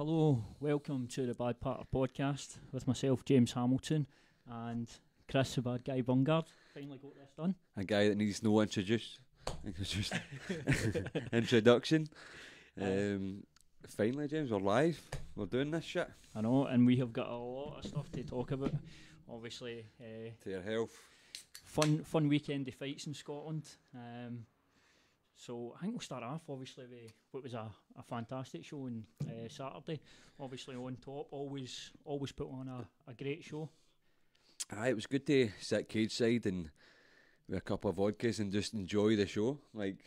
hello, welcome to the Bad Patter podcast with myself, James Hamilton, and Chris, the bad guy, Bungard. Finally got this done. A guy that needs no introduction. Finally, James, we're live. We're doing this shit. I know, and we have got a lot of stuff to talk about. Obviously, To your health. fun weekend of fights in Scotland. So I think we'll start off obviously with what was a fantastic show on Saturday. Obviously on top, always put on a great show. Aye, it was good to sit cage side and with a couple of vodkas and just enjoy the show. Like,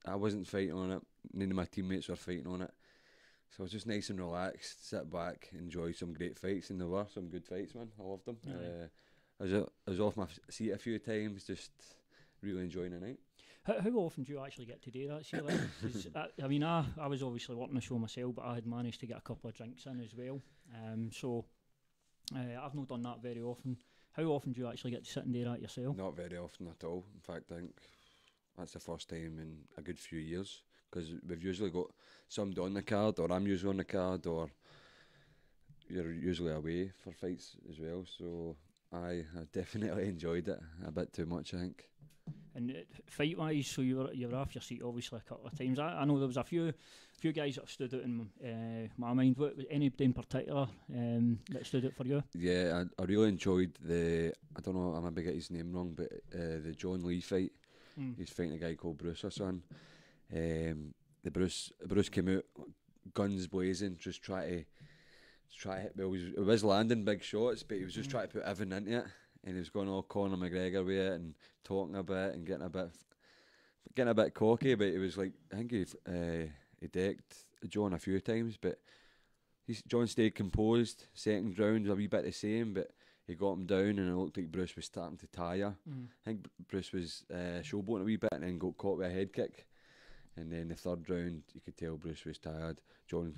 I wasn't fighting on it, none of my teammates were fighting on it. So it was just nice and relaxed, sit back, enjoy some great fights, and there were some good fights, man. I loved them. I was off my seat a few times, just really enjoying the night. How often do you actually get to do that, Sheila? I was obviously working the show myself, but I had managed to get a couple of drinks in as well. I've not done that very often. How often do you actually get to sit and do that yourself? Not very often at all. In fact, I think that's the first time in a good few years, because we've usually got somebody on the card, or I'm usually on the card, or you're usually away for fights as well. So I definitely enjoyed it a bit too much, I think. And fight wise, so you were off your seat obviously a couple of times. I know there was a few guys that stood out in my mind. What was anybody in particular that stood out for you? Yeah, I really enjoyed I don't know, I maybe get his name wrong, but the John Lee fight. He's fighting a guy called Bruce or son. The Bruce came out guns blazing, just try to hit. Well, he was landing big shots, but he was just trying to put everything into it. And he was going all Conor McGregor with it and talking a bit and getting a bit cocky. But it was like, I think he decked John a few times, but John stayed composed. Second round was a wee bit the same, but he got him down and it looked like Bruce was starting to tire. I think Bruce was showboating a wee bit and then got caught with a head kick. And then the third round, you could tell Bruce was tired. John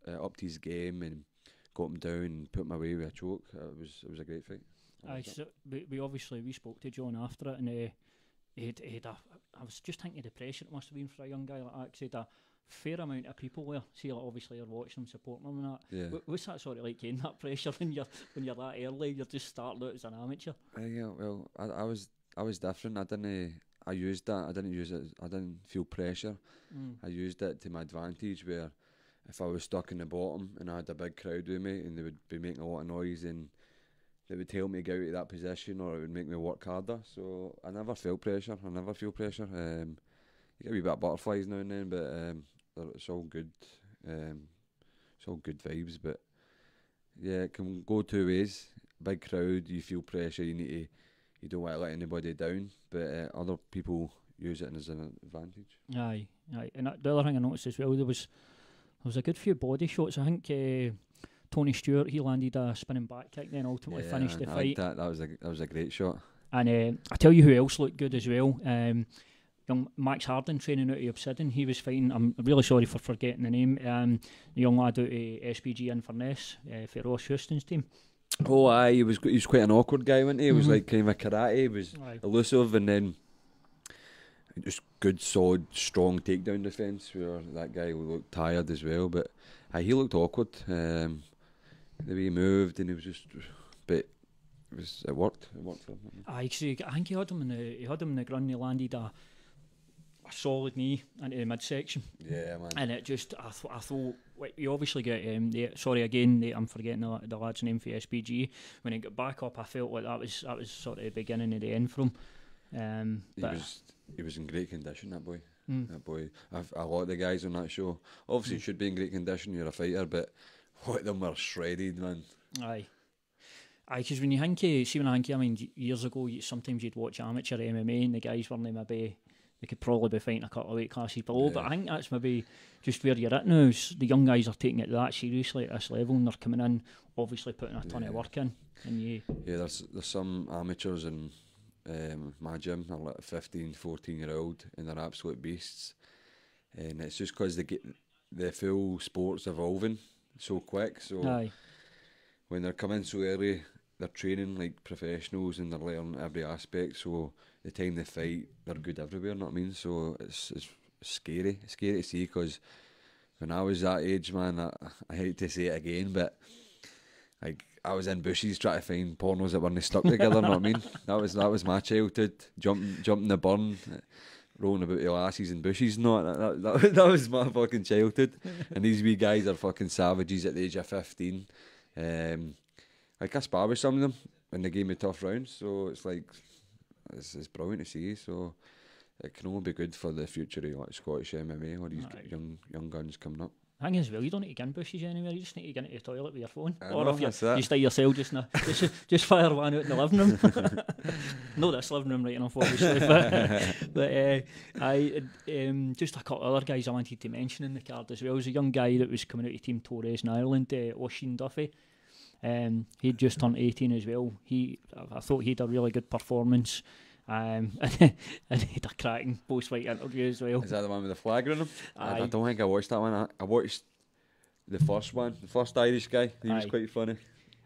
upped his game and got him down and put him away with a choke. It was a great fight. So we spoke to John after it, and he had I was just thinking of the pressure it must have been for a young guy like that, 'cause he had a fair amount of people there. See, like, obviously you're watching him, supporting him and that. Yeah. What's that sort of like, getting that pressure when you're that early? You're just starting out as an amateur. Yeah, well, I was different. I used that. I didn't use it. I didn't feel pressure. I used it to my advantage, where if I was stuck in the bottom and I had a big crowd with me and they would be making a lot of noise, and they would tell me to get out of that position, or it would make me work harder. So I never felt pressure. You get a wee bit of butterflies now and then, but it's all good. It's all good vibes. But yeah, it can go two ways. Big crowd, you feel pressure. You don't want to let anybody down, but other people use it as an advantage. Aye. And the other thing I noticed as well, there was a good few body shots. I think Tony Stewart, he landed a spinning back kick, then ultimately finished the fight. That was a great shot. And I tell you who else looked good as well. Young Max Harden, training out of Obsidian, he was fighting. I'm really sorry for forgetting the name. The young lad out of SPG Inverness for Ross Houston's team. Oh, aye, he was quite an awkward guy, wasn't he? He was like kind of a karate. He was elusive, and then just good, solid, strong takedown defence. Where that guy looked tired as well, but he looked awkward. The way he moved, and he was just, but it worked. It worked for him. I think he had him in the ground. He landed a solid knee into the midsection. Yeah, man. And it just, I thought, you obviously get, I'm forgetting the lad's name for SPG. When he got back up, I felt like that was sort of the beginning of the end for him. He was in great condition, that boy. That boy. A lot of the guys on that show obviously should be in great condition. You're a fighter, but a lot of them were shredded, man. Aye, because when you think, years ago, sometimes you'd watch amateur MMA and the guys weren't maybe, they could probably be fighting a couple of weight classes below, yeah. But I think that's maybe just where you're at now. The young guys are taking it that seriously at this level, and they're coming in, obviously putting a ton of work in. And there's some amateurs in my gym, they're like 15, 14-year-old, and they're absolute beasts. And it's just because the full sport's evolving so quick. So aye. When they're coming so early, they're training like professionals and they're learning every aspect. So the time they fight, they're good everywhere. Know what I mean? So it's scary. It's scary to see, because when I was that age, man, I hate to say it again, but like I was in bushes trying to find pornos that weren't stuck together. Know what I mean? That was my childhood. Jumping the burn, rolling about the lasses and bushes. No, that was my fucking childhood. And these wee guys are fucking savages at the age of 15. Like I spar with some of them when they gave me tough rounds. So it's like it's brilliant to see. So it can only be good for the future of like Scottish MMA or these young guns coming up. I think as well, you don't need to get in bushes anywhere, you just need to get into the toilet with your phone. Or if you stay yourself just now, just fire one out in the living room. No, this living room right enough, obviously. But I just a couple of other guys I wanted to mention in the card as well. There was a young guy that was coming out of Team Torres in Ireland, Oisín Duffy. He'd just turned 18 as well. I thought he had a really good performance. And he had a cracking post-fight interview as well. Is that the one with the flag on him? Aye. I don't think I watched that one. I watched the first one, the first Irish guy. He was quite funny.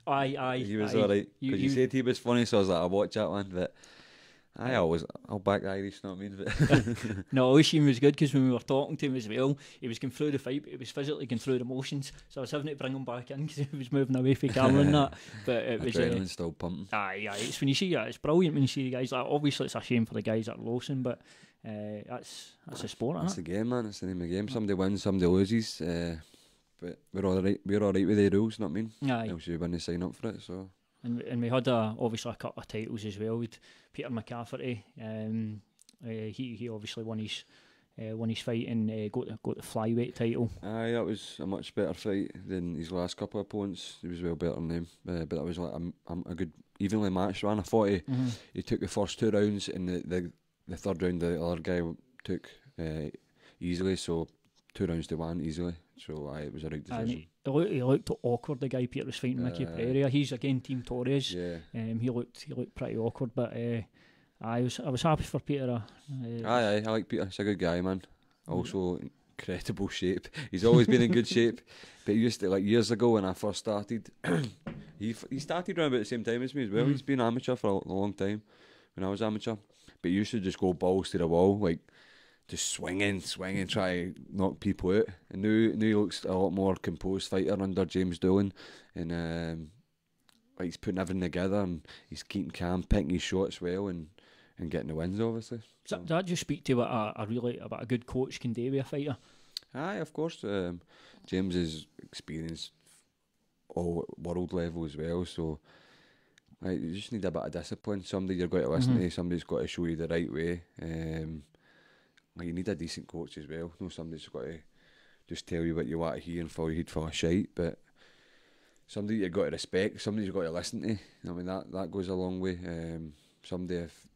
Aye. He was alright. Because you said he was funny, so I was like, I'll watch that one. But I'll back the Irish, you know what I mean? But no, Oisín was good because when we were talking to him as well, he was going through the fight, but he was physically going through the motions. So I was having to bring him back in because he was moving away from camera and that. But it was adrenaline's still pumping. Aye. It's when you see it's brilliant when you see the guys. Like, obviously, it's a shame for the guys that are losing, but that's a sport, isn't it? It's the game, man. It's the name of the game. Somebody wins, somebody loses. But we're all right. We're all right with the rules, you know what I mean? Aye. Else you wouldn't sign up for it. So. And we had obviously a couple of titles as well. With Peter McCafferty, he obviously won his fight and got the flyweight title. Aye, that was a much better fight than his last couple of opponents. He was well better than him, but that was like a good evenly matched one. I thought he took the first 2 rounds and the third round the other guy took easily. So 2 rounds to 1 easily. So it was a right decision. He looked awkward. The guy Peter was fighting, Mickey Pereira. He's again Team Torres. Yeah. He looked pretty awkward, but I was happy for Peter. I like Peter. He's a good guy, man. Also incredible shape. He's always been in good shape. But he used to, like years ago when I first started, he started around about the same time as me as well. He's been amateur for a long time when I was amateur. But he used to just go balls to the wall, like just swinging, try to knock people out. And now he looks a lot more composed fighter under James Doolan, and like he's putting everything together and he's keeping calm, picking his shots well, and getting the wins, obviously. So. Does that just speak to what a good coach can do with a fighter? Aye, of course. James is experienced all world level as well, so you just need a bit of discipline. Somebody you're going to listen to, somebody's got to show you the right way. You need a decent coach as well. No, somebody's got to just tell you what you want to hear and follow your head full of shite. But somebody you've got to respect, somebody you've got to listen to. I mean, that goes a long way. Somebody, if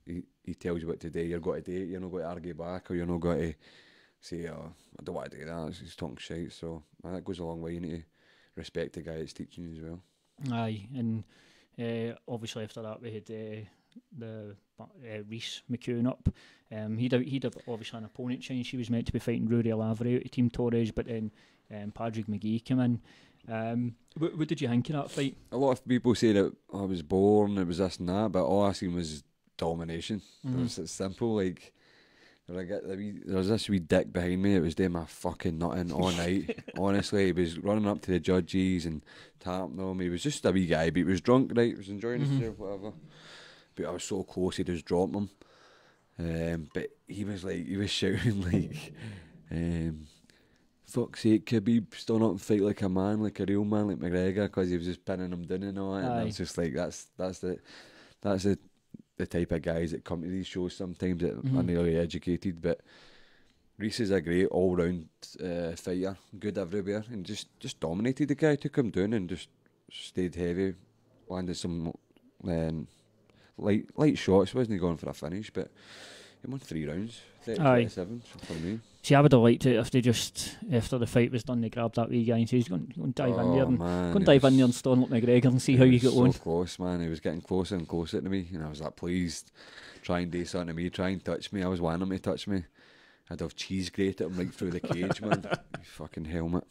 he tells you what to do, you're going to do it. You're not going to argue back, or you're not going to say, "Oh, I don't want to do that." He's talking shite. So that goes a long way. You need to respect the guy that's teaching you as well. Aye, and obviously after that we had the Rhys McEwen up. He'd obviously an opponent change. He was meant to be fighting Rory Lavery out of Team Torres, but then Padraig McGee came in. What did you think of that fight? A lot of people say that I was born, it was this and that, but all I seen was domination. It was simple. Like there was this wee dick behind me. It was doing my fucking nutting all night. Honestly, he was running up to the judges and tapping them. He was just a wee guy, but he was drunk, right? He was enjoying himself, whatever. But I was so close, he just dropped him. But he was shouting like, fuck's sake, Khabib, stand up and fight like a man, like a real man, like McGregor, because he was just pinning him down and all that. And I was just like, that's the type of guys that come to these shows sometimes that are nearly educated. But Rhys is a great all-round fighter, good everywhere, and just dominated the guy, took him down and just stayed heavy, landed some light shots, wasn't going for a finish, but he won 3 rounds, 30-27 for me. See, I would have liked it if they just, after the fight was done, they grabbed that wee guy and said, he's going to dive in there and stone up McGregor and see how you get on. So close, man. He was getting closer and closer to me, and I was like, please, try and do something to me, try and touch me. I was wanting him to touch me. I'd have cheese grated him right through the cage, man. You fucking helmet.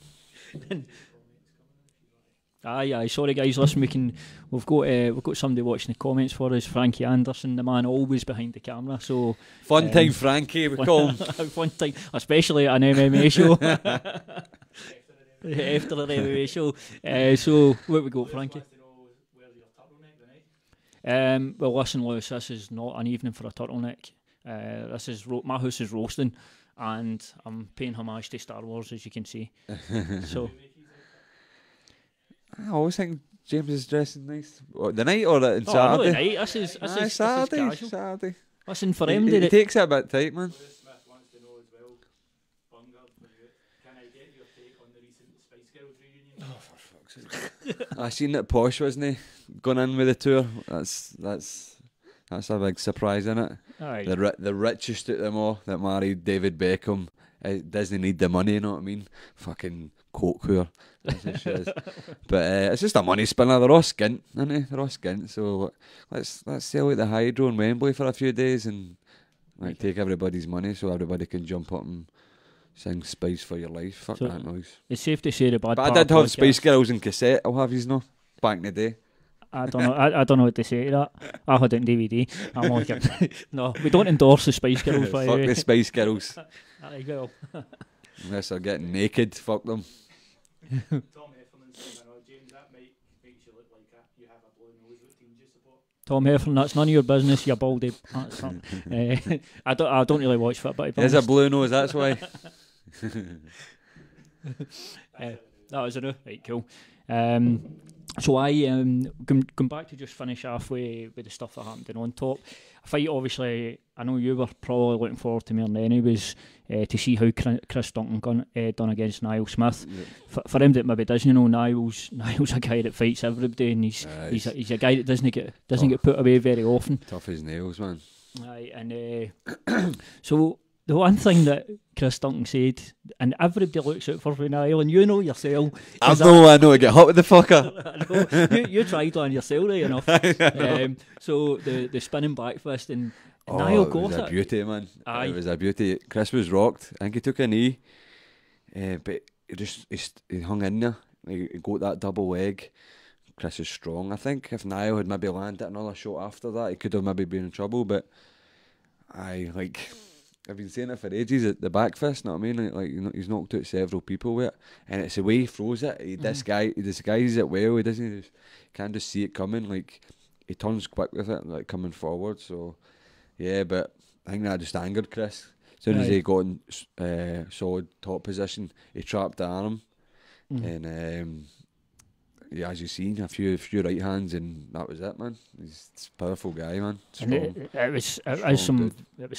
Aye. Sorry, guys. Listen, we've got somebody watching the comments for us. Frankie Anderson, the man always behind the camera. So Fun time, Frankie. We call him. fun time, especially at an MMA show. After an MMA show. So where we go, Frankie? Well, listen, Lewis. This is not an evening for a turtleneck. This is my house is roasting, and I'm paying homage to Star Wars, as you can see. So. I always think James is dressing nice. The night or Saturday? No, the night. This is Saturday. casual. Saturday. Listen, for him, It takes it a bit tight, man. Smith wants to know as well, Bunga, can I get your take on the recent Spice Girls reunion? Oh, for fuck's sake. I seen that Posh, wasn't he? Going in with the tour. That's a big surprise, isn't it? Aye. The richest of them all that married David Beckham. Doesn't need the money, you know what I mean? Fucking coke whore. That's what she is. But it's just a money spinner. They're all skint, aren't they? They're all skint. So let's sell out the Hydro in Wembley for a few days and take everybody's money so everybody can jump up and sing Spice for Your Life. Fuck So that noise. It's safe to say the bad But part I did of have podcast- Spice Girls in cassette. I'll have yous know. Back in the day. I don't know. I don't know what to say to that. I had it in DVD. I'm like, no, we don't endorse the Spice Girls. By the Fuck way. the Spice Girls. Aye, well. Unless they're getting naked, fuck them. Tom Heffernan saying, I know, James, that might make you look like you have a blue nose. What team do you support? Tom Heffernan, that's none of your business, you baldy. I don't really watch football. There's a blue nose, that's why. That was enough. Right, cool. So I going back to just finish off with the stuff that happened in On Top. A fight, obviously, I know you were probably looking forward to more than any, was to see how Chris Duncan done against Niall Smith. Yeah. For him that maybe doesn't know, Niall's a guy that fights everybody, and he's a guy that doesn't get put away very often. Tough as nails, man. Aye, and so the one thing that Chris Duncan said, and everybody looks out for Niall, and you know yourself. I know to get hot with the fucker. I know, you tried one yourself, right enough. So the spinning back fist, and Niall It got was a it. beauty, man. Aye. It was a beauty. Chris was rocked. I think he took a knee, but he hung in there. He got that double leg. Chris is strong. I think if Niall had maybe landed another shot after that, he could have maybe been in trouble. But I've been saying it for ages. The back fist, know what I mean? Like he's knocked out several people with it, and it's the way he throws it. He disguises it well. He doesn't. He can't just see it coming. Like he turns quick with it, like coming forward. So yeah, but I think that just angered Chris. As soon as he got in solid top position, he trapped the arm, and yeah, as you've seen, a few right hands, and that was it, man. He's a powerful guy, man. Strong. And it was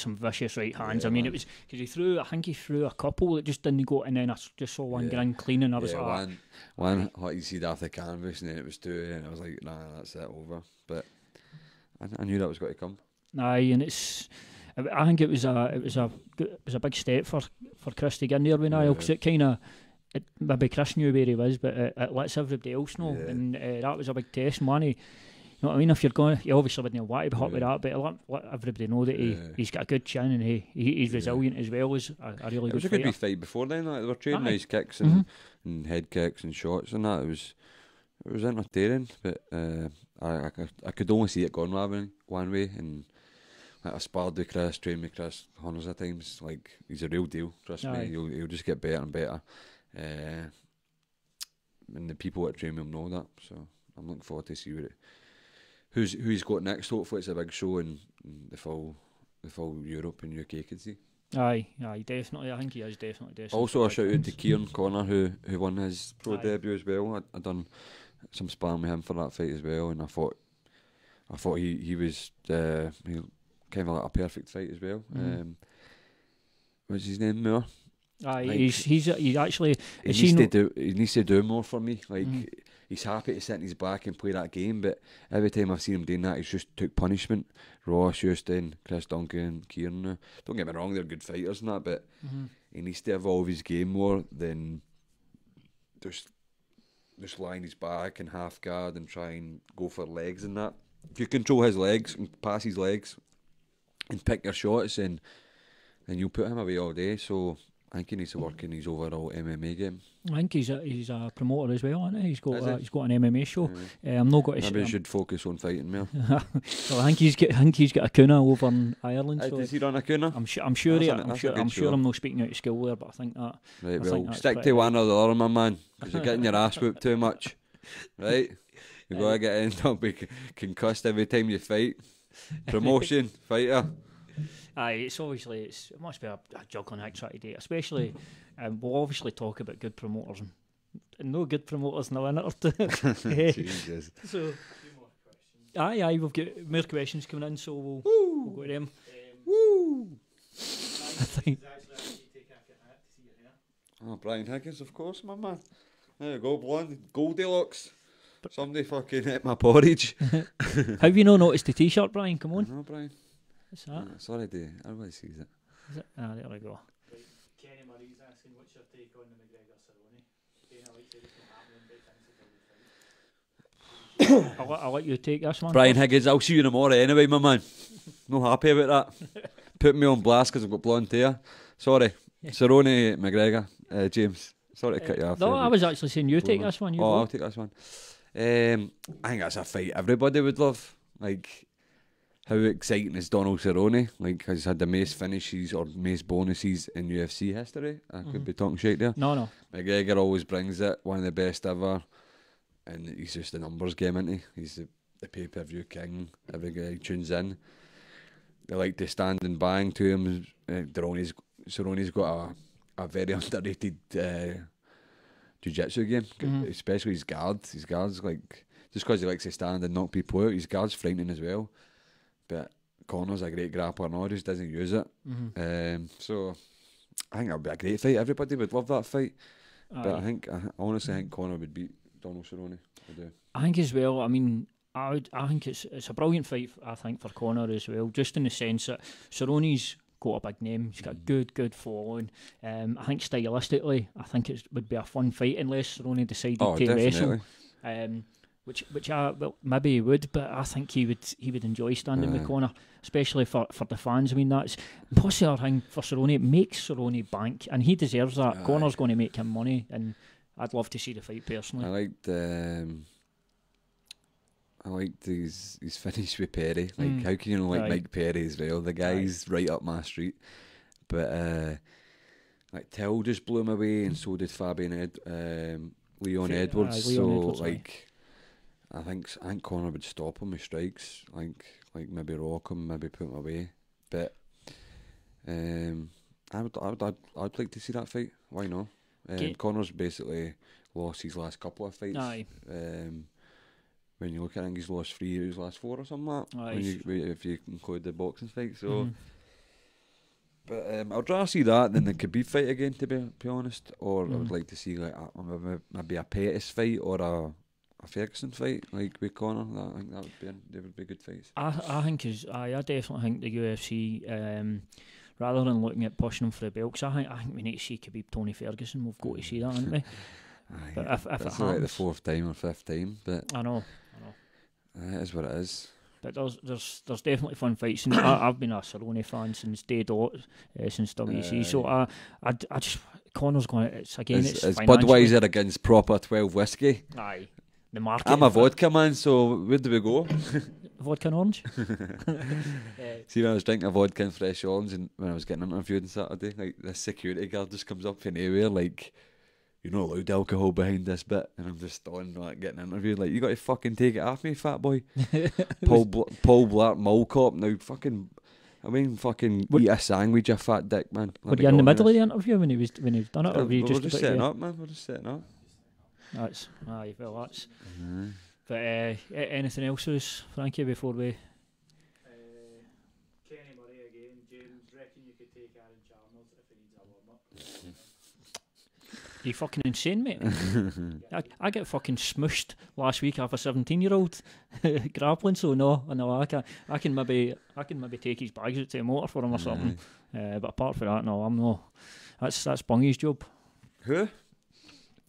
some vicious right hands. Yeah, I mean, man. it was because I think he threw a couple that just didn't go, and then I just saw one going clean, and I was like, one hot you see off the canvas, and then it was two, and I was like, nah, that's it, over. But I knew that was going to come. aye, and I think it was a big step for Chris to get in there with Niall, because it kind of. Maybe Chris knew where he was, but it lets everybody else know, and that was a big test. And you know what I mean? If you're going, you obviously wouldn't want to be hot with that, but let everybody know that he's got a good chin, and he's resilient as well as a really good fighter. It was a good wee fight before then. Like, they were trading nice kicks and head kicks and shots and that. It was entertaining, but I could only see it going one way. And like, I sparred with Chris, trained with Chris hundreds of times. Like, he's a real deal. Trust me, he'll just get better and better. And the people that train him know that, so I'm looking forward to see who he's got next. Hopefully it's a big show and the full Europe and UK can see. Aye, definitely. I think he is definitely. Also a shout out to Kieran Connor who won his pro debut as well. I done some sparring with him for that fight as well, and I thought he was kind of like a perfect fight as well. What's his name, Moore? Aye, like, he's actually. He needs to do more for me. Like he's happy to sit in his back and play that game, but every time I've seen him doing that, he's just took punishment. Ross, Houston, Chris Duncan, Kieran. Don't get me wrong, they're good fighters and that, but he needs to evolve his game more than just lying his back and half guard and try and go for legs and that. If you control his legs and pass his legs and pick your shots, then you'll put him away all day. So I think he needs to work in his overall MMA game. I think he's a promoter as well, isn't he? He's Is he? he's got an MMA show. I'm not going to. Maybe he should focus on fighting more. Well, I think he's got a Kuna over in Ireland. So Does he run a Kuna? I'm sure That's a good show. I'm not speaking out of school there, but I think that. Right, I well, think that's stick pretty to one or the other, my man, because you're getting your ass whooped too much. Right? You've got to get in, don't be concussed every time you fight. Promotion, fighter. Aye, it must be a juggling act trying to do it, especially. We'll obviously talk about good promoters and no good promoters in the winner. Jesus. So, aye, we've got more questions coming in, so we'll go to them. Woo! I think. Oh, Brian Higgins, of course, my man. There you go, blonde, Goldilocks. Somebody fucking ate my porridge. Have you not noticed the t-shirt, Brian? Come on. No, Brian. What's that? Sorry, everybody sees it. Is it? Ah, there we go. Right, Kenny Murray's asking what's your take on the McGregor Cerrone? Dana White said it's not happening, but thinks it's a good fight. I'll let you take this one. Brian Higgins, I'll see you tomorrow anyway, my man. No happy about that. Putting me on blast because I've got blonde hair. Sorry. Cerrone, McGregor, James. Sorry to cut you off. No, there, I was actually saying you take this one. You go. I'll take this one. I think that's a fight everybody would love. Like, how exciting is Donald Cerrone? Like, has had the most finishes or most bonuses in UFC history. I could be talking shit there. No. McGregor always brings it, one of the best ever. And he's just a numbers game, isn't he? He's the pay-per-view king. Every guy tunes in. They like to stand and bang to him. Cerrone's got a very underrated jiu-jitsu game, especially his guard. His guard's like, just because he likes to stand and knock people out, his guard's frightening as well. But Conor's a great grappler and all, just doesn't use it. So I think that would be a great fight. Everybody would love that fight. But I honestly think Conor would beat Donald Cerrone. I do. I think as well. I mean, I think it's a brilliant fight. I think for Conor as well, just in the sense that Cerrone's got a big name. He's got a good following. I think stylistically, I think it would be a fun fight unless Cerrone decided to wrestle. Which maybe he would, but I think he would enjoy standing with Conor, especially for the fans. I mean, that's plus the other thing for Cerrone. It makes Cerrone bank, and he deserves that. Conor's going to make him money, and I'd love to see the fight personally. I liked his finish with Perry. Like, how can you not like Mike Perry as well? The guy's right up my street. But like Till just blew him away, and so did Leon Edwards. I think Conor would stop him with strikes. Like maybe rock him, maybe put him away. But I'd like to see that fight. Why not? Conor's basically lost his last couple of fights. When you look at it, I think he's lost 3 of his last 4 or something like that. If you include the boxing fight. So, but I'd rather see that than the Khabib fight again, to be honest. Or I would like to see like maybe a Pettis fight or a Ferguson fight, like with Conor. I think they would be good fights. I definitely think the UFC, rather than looking at pushing him for the belts, I think we need to see Khabib Tony Ferguson. We've got to see that, haven't we? But if it happens, like the 4th time or 5th time, but I know. It is what it is. But there's definitely fun fights, and I've been a Cerrone fan since day dot, since WEC. So I just Conor's going. It's Budweiser against proper 12 whiskey. Aye, the market. I'm a vodka man, so where do we go? Vodka and orange. See, when I was drinking a vodka and fresh orange, and when I was getting interviewed on Saturday, like this security guard just comes up from anywhere, like, you're not allowed alcohol behind this bit, and I'm just on like getting interviewed, like, you got to fucking take it off me, fat boy. Paul Blart Mall Cop now, fucking eat a sandwich, you fat dick, man. Were you in the middle of the interview when he was done it, or were you we're just setting up, man? We're just setting up. That's But anything else, Frankie, before we? Kenny Murray again. James, reckon you could take Aaron Chalmers if he needs a warm up? Are you fucking insane, mate? I get fucking smushed last week off a 17-year-old grappling, so no, I can maybe take his bags out to the motor for him or something. But apart from that, no, I'm no. That's Bungy's job. Who?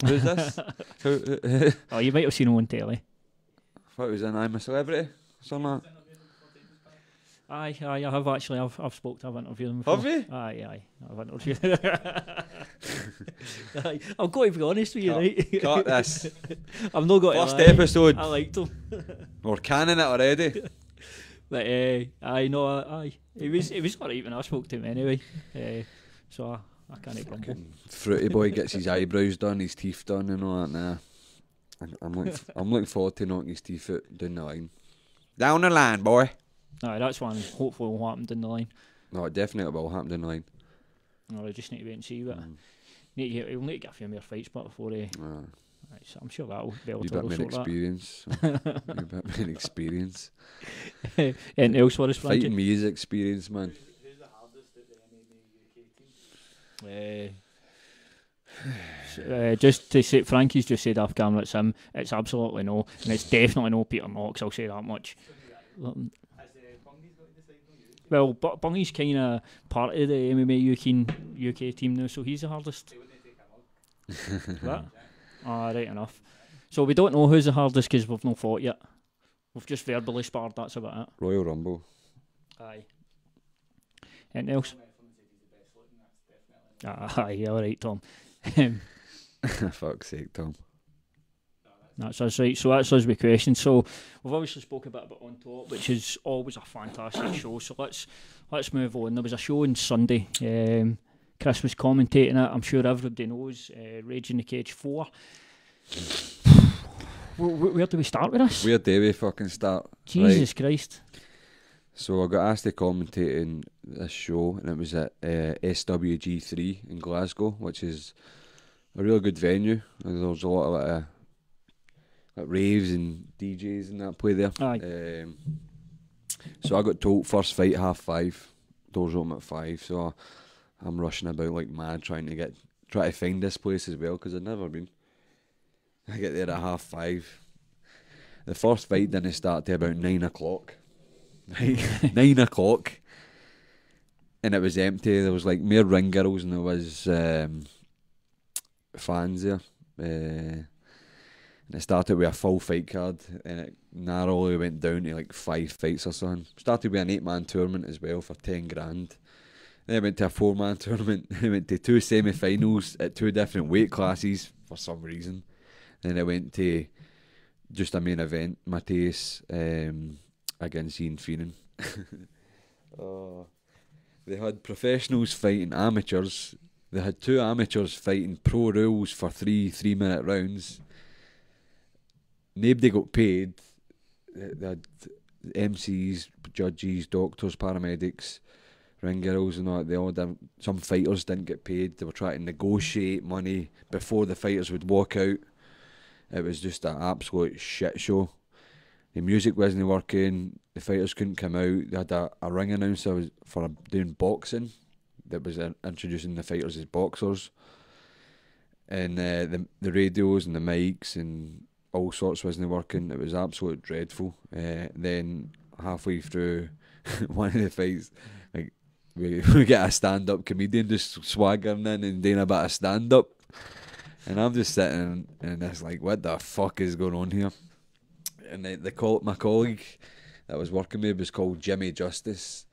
Who's this? Oh, you might have seen him on telly. I thought he was in I'm a Celebrity. Something like Aye, I have actually. I've spoke to. I've interviewed him. Have before. you? Aye, I've interviewed. Aye, I've got to be honest with you, right? Cut this. I've not got First to lie. episode. I liked him, We're canning it already. but I know. Aye, he was alright when I spoke to him anyway. So I can't grumble. Fucking Fruity boy gets his eyebrows done, his teeth done, and all that. Nah, I'm looking forward to knocking his teeth out down the line. Down the line, boy. Aye, that's one. Hopefully, will happen down the line. No, it definitely will happen down the line. No, I just need to wait and see. But he'll need to get a few more fights, but before he. Right, so I'm sure that'll be able You to bit more sort that. experience. You bit more experience. Anything else for us, Frankie? Fighting me is experience, man. Who's the hardest at the MMA UK team? Just to say, Frankie's just said off camera it's him. It's absolutely no, and it's definitely no Peter Knox. I'll say that much. Has Bungy's got to decide on you? Well, Bungy's kind of part of the MMA UK team now, so he's the hardest. They wouldn't take him on. That? Right enough. So we don't know who's the hardest because we've not fought yet. We've just verbally sparred. That's about it. Royal Rumble. Aye. Anything else? Tom Efferman said he's the best looking, that's definitely. Aye, all right, Tom. Fuck's sake, Tom. That's us, right. So that's us with questions. So we've obviously spoke a bit about On Top, which is always a fantastic show. So let's move on. There was a show on Sunday. Chris was commentating it. I'm sure everybody knows. Rage in the Cage 4. Where do we start with this? Where do we fucking start? Jesus Christ. So I got asked to commentate in this show, and it was at SWG3 in Glasgow, which is a really good venue. And there was a lot of like raves and DJs and that play there. Aye. So I got told first fight 5:30, doors open at 5. So I'm rushing about like mad trying to find this place as well because I'd never been. I get there at 5:30. The first fight didn't start till about 9 o'clock. 9 o'clock, and it was empty. There was like more ring girls than there was fans there. And it started with a full fight card, and it narrowly went down to like 5 fights or something. Started with an 8-man tournament as well for 10 grand. Then I went to a 4-man tournament. I went to 2 semi-finals at 2 different weight classes for some reason. Then I went to just a main event, Mateus against Ian Feenan. They had professionals fighting amateurs. They had 2 amateurs fighting pro rules for 3 3-minute rounds. Nobody got paid. They had MCs, judges, doctors, paramedics, ring girls and all that. They all did. Some fighters didn't get paid. They were trying to negotiate money before the fighters would walk out. It was just an absolute shit show. The music wasn't working. The fighters couldn't come out. They had a ring announcer for doing boxing that was introducing the fighters as boxers. And the radios and the mics and all sorts wasn't working. It was absolutely dreadful. Then halfway through one of the fights, like we get a stand-up comedian just swaggering in and doing a bit of stand-up. And I'm just sitting and it's like, what the fuck is going on here? And my colleague that was working with was called Jimmy Justice.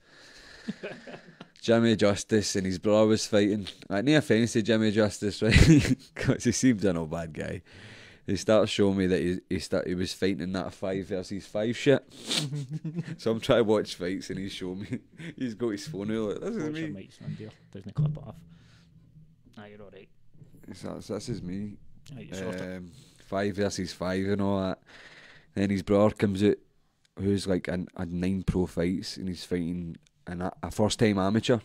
Jimmy Justice and his brother was fighting. No offence to Jimmy Justice, right? Because he seems a no bad guy. He starts showing me that he was fighting in that 5 versus 5 shit. So I'm trying to watch fights and he's showing me. He's got his phone out like, this is me. Mic's on there. Doesn't clip it off. You're alright. So this is me. Right, you're sorted. 5 versus 5 and all that. Then his brother comes out, who's like had 9 pro fights, and he's fighting a first time amateur.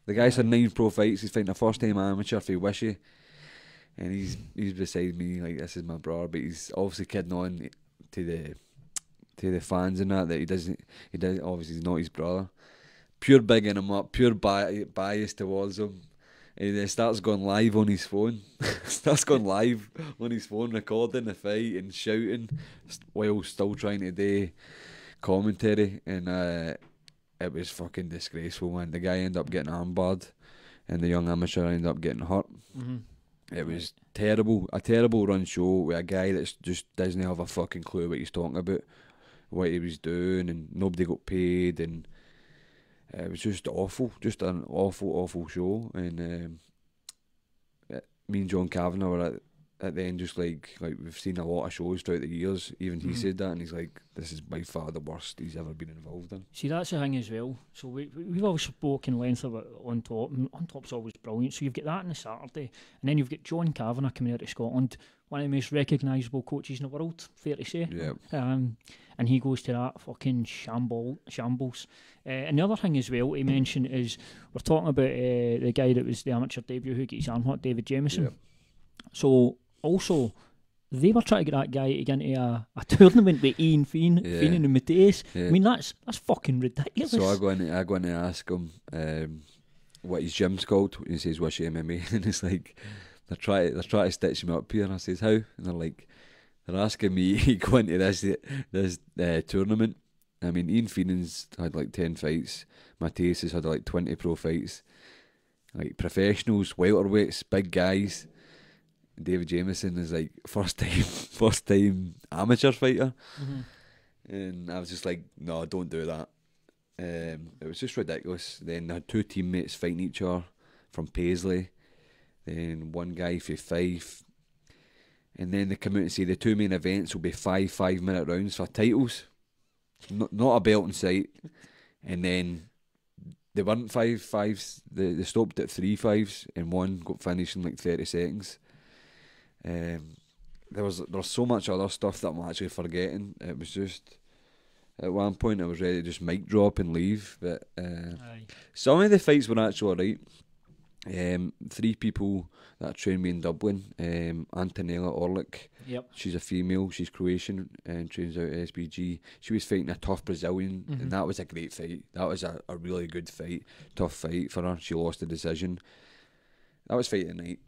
The guy's had 9 pro fights. He's fighting a first time amateur for Wishy, and he's beside me like this is my brother, but he's obviously kidding on to the fans and that he does obviously he's not his brother. Pure bigging him up, pure bias towards him. And he starts going live on his phone. Recording the fight and shouting while still trying to do commentary. And it was fucking disgraceful, man. The guy ended up getting armbarred and the young amateur ended up getting hurt. Mm-hmm. It was terrible. A terrible run show with a guy that just doesn't have a fucking clue what he's talking about, what he was doing, and nobody got paid. And It was just awful, just an awful show. And me and John Kavanagh were at the end, just like we've seen a lot of shows throughout the years. Even he said that, and he's like, this is by far the worst he's ever been involved in. See, that's the thing as well. So we've always spoken length about On Top, and On Top's always brilliant. So you've got that on the Saturday, and then you've got John Kavanagh coming out of Scotland, one of the most recognisable coaches in the world, fair to say. Yeah. And he goes to that fucking shambles. And the other thing as well to mention is, we're talking about the guy that was the amateur debut who got his arm hot, David Jamieson. Yeah. So also, they were trying to get that guy to get into a tournament with Ian Feenan and Mateus. Yeah. I mean, that's fucking ridiculous. So I go in to ask him what his gym's called, and he says, "Wish MMA," and it's like they're trying to stitch him up here, and I says, "How?" And they're asking me to go into this tournament. I mean, Ian Feenan's had like 10 fights. Mateus has had like 20 pro fights. Like professionals, welterweights, big guys. David Jamieson is like first time amateur fighter. And I was just like, no, don't do that. It was just ridiculous. Then I had 2 teammates fighting each other from Paisley. Then one guy for Fife. And then they come out and say the 2 main events will be 5 5-minute rounds for titles. Not a belt in sight. And then they weren't 5 5s. They stopped at 3 5s, and one got finished in like 30 seconds. There was so much other stuff that I'm actually forgetting. It was just, at one point I was ready to just mic drop and leave. But some of the fights were actually alright. 3 people that trained me in Dublin. Antonella Orlik. Yep. She's a female. She's Croatian and trains out at SBG. She was fighting a tough Brazilian, and that was a great fight. That was a really good fight. Tough fight for her. She lost the decision. That was fight of the night.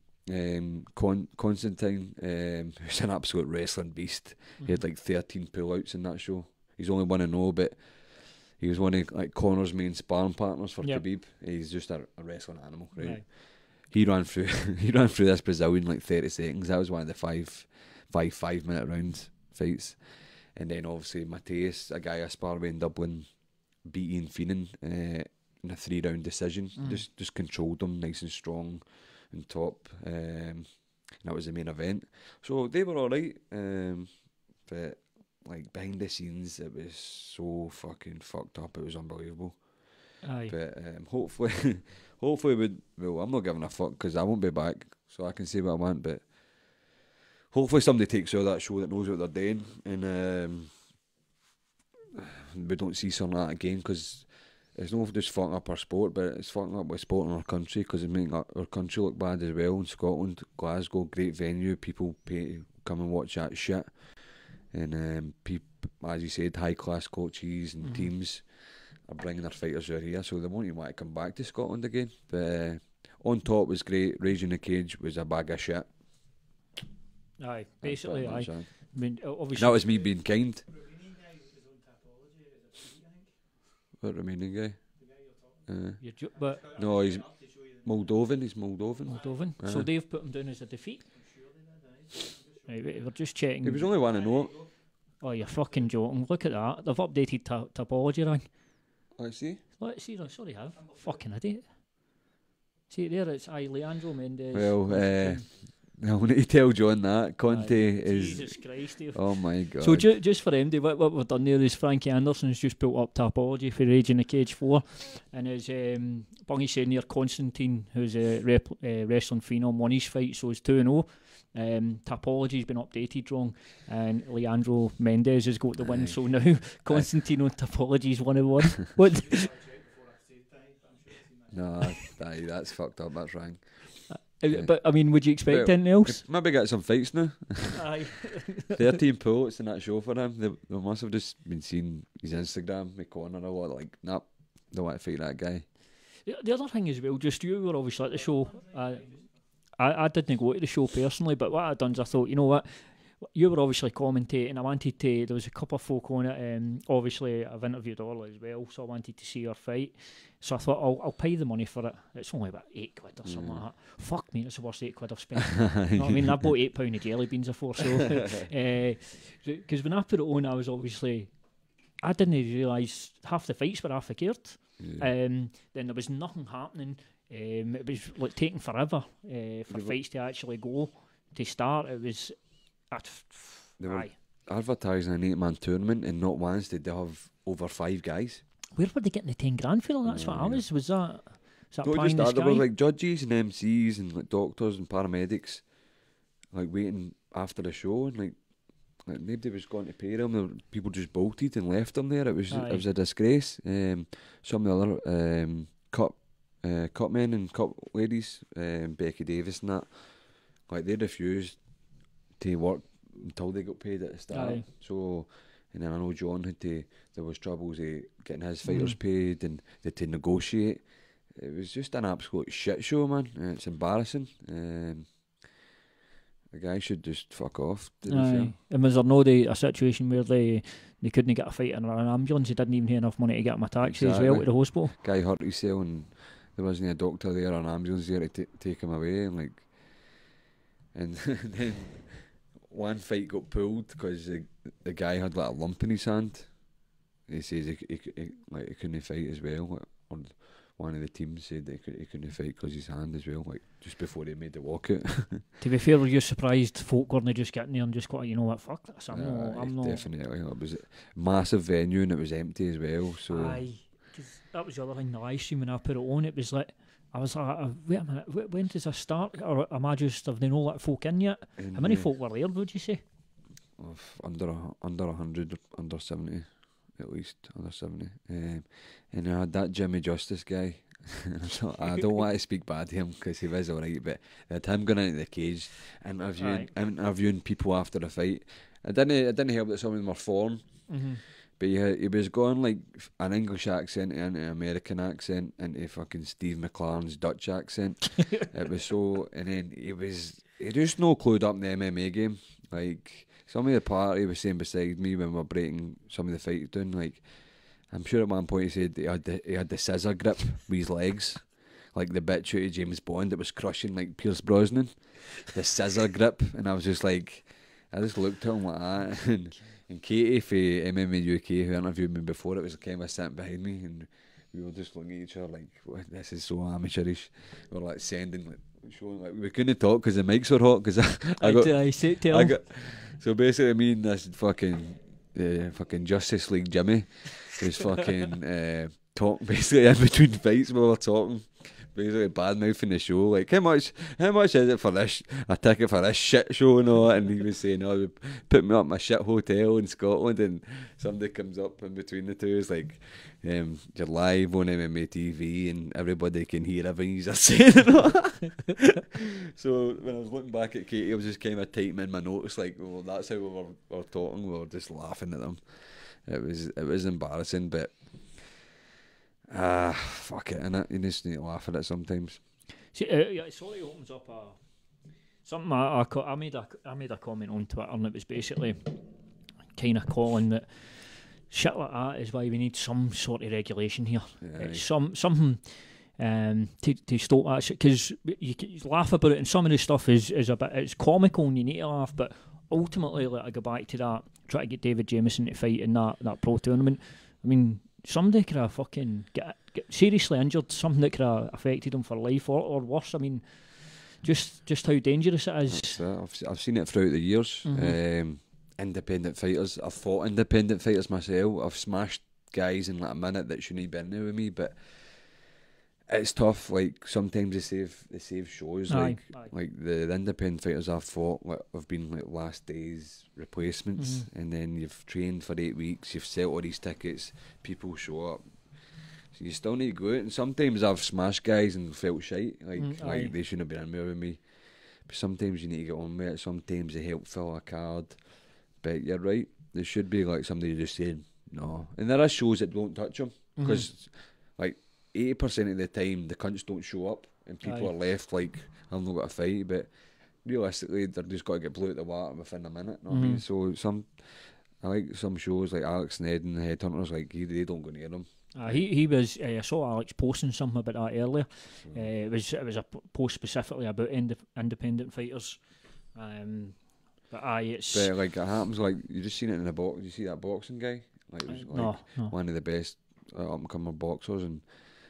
Constantine, who's an absolute wrestling beast. He had like 13 pullouts in that show. He's only 1-0, but he was one of like Conor's main sparring partners for Khabib. He's just a wrestling animal, right? He ran through this Brazilian in like 30 seconds. That was one of the 5-minute round fights. And then obviously Mateus, a guy I sparred with in Dublin, beat Ian Feenan in a 3-round decision. Just controlled him nice and strong and top. And that was the main event. So they were alright. But like behind the scenes, it was so fucking fucked up. It was unbelievable. Aye. But hopefully I'm not giving a fuck because I won't be back, so I can say what I want. But hopefully somebody takes out that show that knows what they're doing, and we don't see something like that again, because it's not just fucking up our sport, but it's fucking up with sport in our country, because it's making our country look bad as well. In Scotland, Glasgow, great venue, people pay to come and watch that shit, and as you said, high class coaches and teams are bringing their fighters out here, so they won't even want to come back to Scotland again. But On Top was great. Raging the Cage was a bag of shit. Aye, basically, aye. I mean, obviously, that was me being kind. Romanian guy with his own Tapology, is it Pete, I think? What Romanian guy? The guy you're talking but No, he's Moldovan. He's Moldovan. Moldovan. So they've put him down as a defeat. Right, we're just checking. He was only 1-0. Oh, you're fucking joking! Look at that. They've updated Tapology rank. I see. Let's see. Sorry, have fucking idiot. See there, it's Leandro Mendes. Well, I need to tell John that Conte is. Jesus Christ, Dave. Oh my god. So just for MD, what we've done there is Frankie Anderson's just built up Tapology for Rage in the Cage 4, and as Bungie said there, Constantine, who's a wrestling phenom, won his fight, so it's 2-0. Tapology's been updated wrong, and Leandro Mendes has got the win, so now Constantine on Tapology's 1-1. What? No, that's fucked up. That's wrong. But I mean, would you expect anything else? Maybe get some fights now. Aye. 13 pull-ups in that show for him. They must have just been seeing his Instagram, with Conor a lot, like, nah, don't want to fight that guy. The other thing as well, just you were obviously at the show. I didn't go to the show personally, but what I done is I thought, you know what, you were obviously commentating. I wanted to. There was a couple of folk on it. Obviously, I've interviewed Orla as well, so I wanted to see her fight. So I thought I'll pay the money for it. It's only about £8 or something like that. Fuck me, it's the worst £8 I've spent. You know what I mean? I bought £8 of jelly beans before, so because when I put it on, I was obviously I didn't realise half the fights were half occurred. Yeah. Then there was nothing happening. It was like taking forever for fights to actually go to start. It was They were advertising an 8-man tournament, and not once did they have over 5 guys. Where were they getting the 10 grand for? That's what I was. Was that Don't pie just in the that, there were sky? like judges and MCs and like doctors and paramedics, like waiting after the show, and like nobody was going to pay them. People just bolted and left them there. It was a disgrace. Some of the other cup men and cup ladies, Becky Davis and that, like they refused to work until they got paid at the start. Aye. So, and then I know John there was troubles getting his fighters paid, and they had to negotiate. It was just an absolute shit show, man. It's embarrassing. The guy should just fuck off. Aye. And was there no a situation where they couldn't get a fight in an ambulance? They didn't even have enough money to get him a taxi as well to the hospital. Guy hurt himself, and there wasn't a doctor there or an ambulance there to take him away, and then one fight got pulled because the guy had like a lump in his hand. He says he couldn't fight as well. Or one of the teams said that he couldn't fight because his hand as well, like just before they made the walkout. To be fair, were you surprised folk weren't just getting there and just got, you know what, fuck this, I'm not. Definitely, it was a massive venue and it was empty as well. So Aye, 'cause that was the other thing, the live stream when I put it on, it was like, I was like, wait a minute, when does this start? Or am I just, have they no let folk in yet? How many folk were there, would you say? Under 100, under 70. At least under 70, and I had that Jimmy Justice guy. I don't want to speak bad to him because he was alright, but they had him going into the cage, interviewing people after the fight. It didn't help that some of them were foreign, but he was going like an English accent into an American accent into fucking Steve McLaren's Dutch accent. It was so, and then he just no clued up in the MMA game, like. Some of the party was saying beside me when we were breaking some of the fights down, like, I'm sure at one point he said he had the scissor grip with his legs, like the bitch out of James Bond that was crushing like Pierce Brosnan, the scissor grip, and I was just like, I just looked at him like that, and Katie for MMA UK who interviewed me before, it was kind of sitting behind me, and we were just looking at each other like, this is so amateurish. We were like sending, like, showing, like, we couldn't talk because the mics were hot, because I got. So basically, me and this fucking Justice League Jimmy was fucking talking basically in between fights. We were talking, basically bad mouthing the show. Like, how much is it for this? A ticket for this shit show and all that? And he was saying, "Oh, put me up my shit hotel in Scotland." And somebody comes up in between the two, is like, "You're live on MMA TV, and everybody can hear everything you're saying." So when I was looking back at Katie, I was just kind of typing in my notes, like, "Well, that's how we were talking." We were just laughing at them. It was embarrassing, but fuck it, innit? You just need to laugh at it sometimes. See, it sort of opens up something I made a comment on Twitter, and it was basically kind of calling that shit like that is why we need some sort of regulation here. Yeah, it's something to stop that shit, because you laugh about it, and some of the stuff is a bit, it's comical and you need to laugh, but ultimately, like, I go back to that, try to get David Jameson to fight in that pro tournament. I mean, somebody could have fucking get seriously injured, something that could have affected him for life or worse. I mean, just how dangerous it is. I've seen it throughout the years. Independent fighters, I've fought independent fighters myself. I've smashed guys in like a minute that shouldn't have been there with me, but it's tough. Like, sometimes they save shows. Aye. Like the independent fighters I've fought, like, have been like last day's replacements, and then you've trained for 8 weeks, you've sold all these tickets, people show up, so you still need to go out. And sometimes I've smashed guys and felt shite, like they shouldn't have been in there with me. But sometimes you need to get on with it. Sometimes they help fill a card. But you're right, there should be like somebody just saying no. And there are shows that don't touch them, because like 80% of the time the cunts don't show up, and people are left like, I've not got a fight. But realistically, they're just got to get blew out the water within a minute. You know what I mean? So I like some shows like Alex Ned and the Headhunters, like they don't go near them. He was. I saw Alex posting something about that earlier. It was a post specifically about independent fighters. But like, it happens, like, you just seen it in the box. You see that boxing guy, Like, it was No. one of the best up and coming boxers, and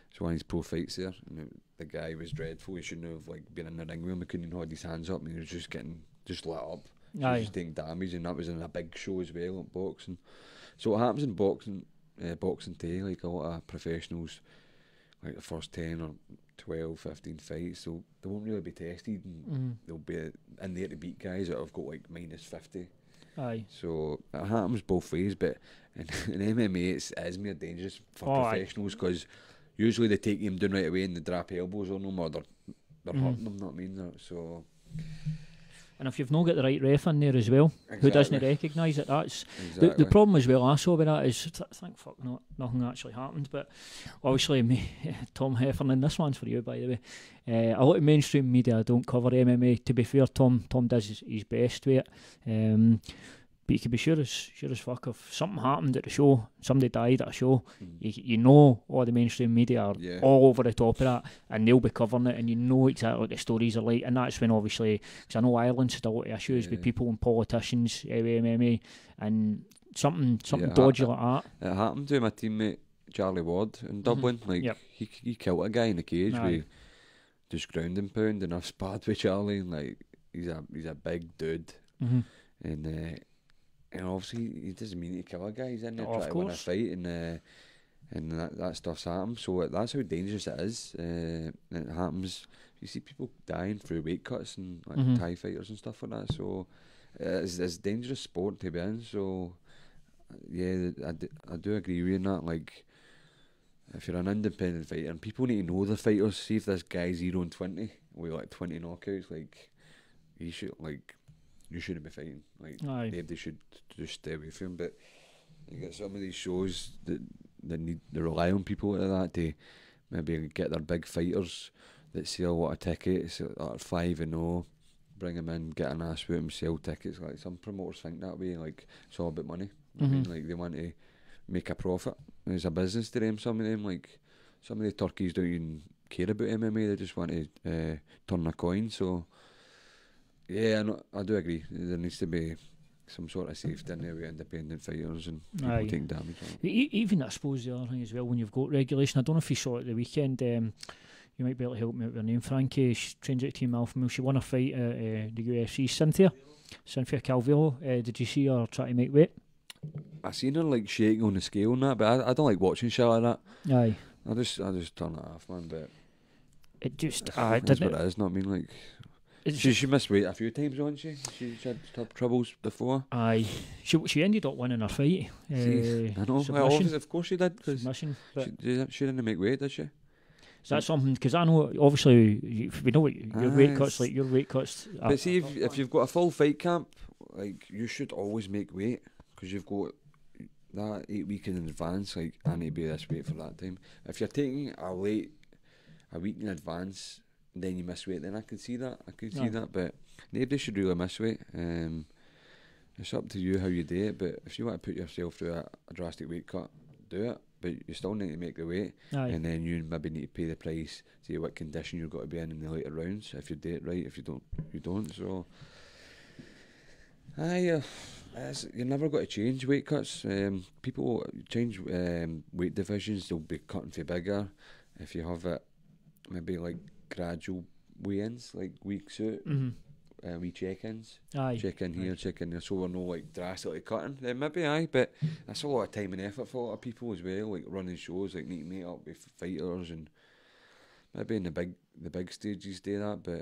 it's one of his pro fights there. And the guy was dreadful. He shouldn't have like been in the ring with him. He couldn't even hold his hands up, and he was just getting lit up. He was just taking damage, and that was in a big show as well, like boxing. So what happens in boxing today, like a lot of professionals, like the first 10 or 12, 15 fights, so they won't really be tested, and they'll be in there to beat guys that have got like minus 50. Aye. So it happens both ways, but in MMA it is more dangerous for professionals, because usually they take them down right away and they drop elbows on them, or they're hurting them, not mean. So. And if you've not got the right ref in there as well, who doesn't recognise it, that's the problem as well I saw with that is, thank fuck nothing actually happened, but obviously Tom Heffernan, this one's for you by the way, a lot of mainstream media don't cover MMA. To be fair, Tom does his best with it, but you can be sure as fuck if something happened at the show, somebody died at a show, you know all the mainstream media are all over the top of that, and they'll be covering it, and you know exactly what the stories are like. And that's when obviously, because I know Ireland's had a lot of issues with people and politicians with MMA, and something dodgy like that. It happened to my teammate Charlie Ward in Dublin. He killed a guy in the cage with just ground and pound, and I've sparred with Charlie, and like he's a big dude, and obviously he doesn't mean to kill a guy. He's in there trying to win a fight, and that stuff's happened. So that's how dangerous it is. And it happens. You see people dying through weight cuts and like Thai fighters and stuff like that. So it's a dangerous sport to be in. So yeah, I do agree with you on that. Like, if you're an independent fighter, and people need to know the fighters. See if this guy's 0-20 with like 20 knockouts, like you shouldn't be fighting. Like, they should just stay away from him. But you get some of these shows that they rely on people like that to maybe get their big fighters that sell a lot of tickets, that are 5-0, bring them in, get an ass with them, sell tickets. Like, some promoters think that way. Like, it's all about money. I mean, like, they want to make a profit. It's a business to them. Some of them, like some of the turkeys, don't even care about MMA. They just want to turn a coin. So. Yeah, I do agree. There needs to be some sort of safety in there with independent fighters and people taking damage. Even, I suppose, the other thing as well, when you've got regulation, I don't know if you saw it the weekend, you might be able to help me with her name. Frankie, she trains at Team Alpha Male. She won a fight at the UFC. Cynthia Calvillo. Did you see her try to make weight? I seen her like shaking on the scale and that, but I don't like watching shit like that. Aye. I just turn it off, man. But it just that's what it is. Not mean like. She missed weight a few times, wasn't she? She had troubles before. Aye, she ended up winning her fight. I know. Well, of course she did. Submission. She didn't make weight, did she? Is that something? Because I know, obviously, we know what your weight cuts like. Your weight cuts. But see, if you've got a full fight camp, like you should always make weight, because you've got that 8 weeks in advance. Like, I need to be this weight for that time. If you're taking a week in advance, then you miss weight, then I can see that. But nobody should really miss weight. It's up to you how you do it, but if you want to put yourself through a drastic weight cut, do it, but you still need to make the weight. And then you maybe need to pay the price, see what condition you've got to be in the later rounds. If you do it right, if you don't, you don't. So you're never got to change weight cuts. People change weight divisions, they'll be cutting for bigger. If you have it maybe like gradual weigh-ins, like weeks out, wee check-ins, check in here, check in there, so we're not like drastically cutting. Then maybe but that's a lot of time and effort for a lot of people as well, like running shows, like need to meet up with fighters, and maybe in the big stages do that, but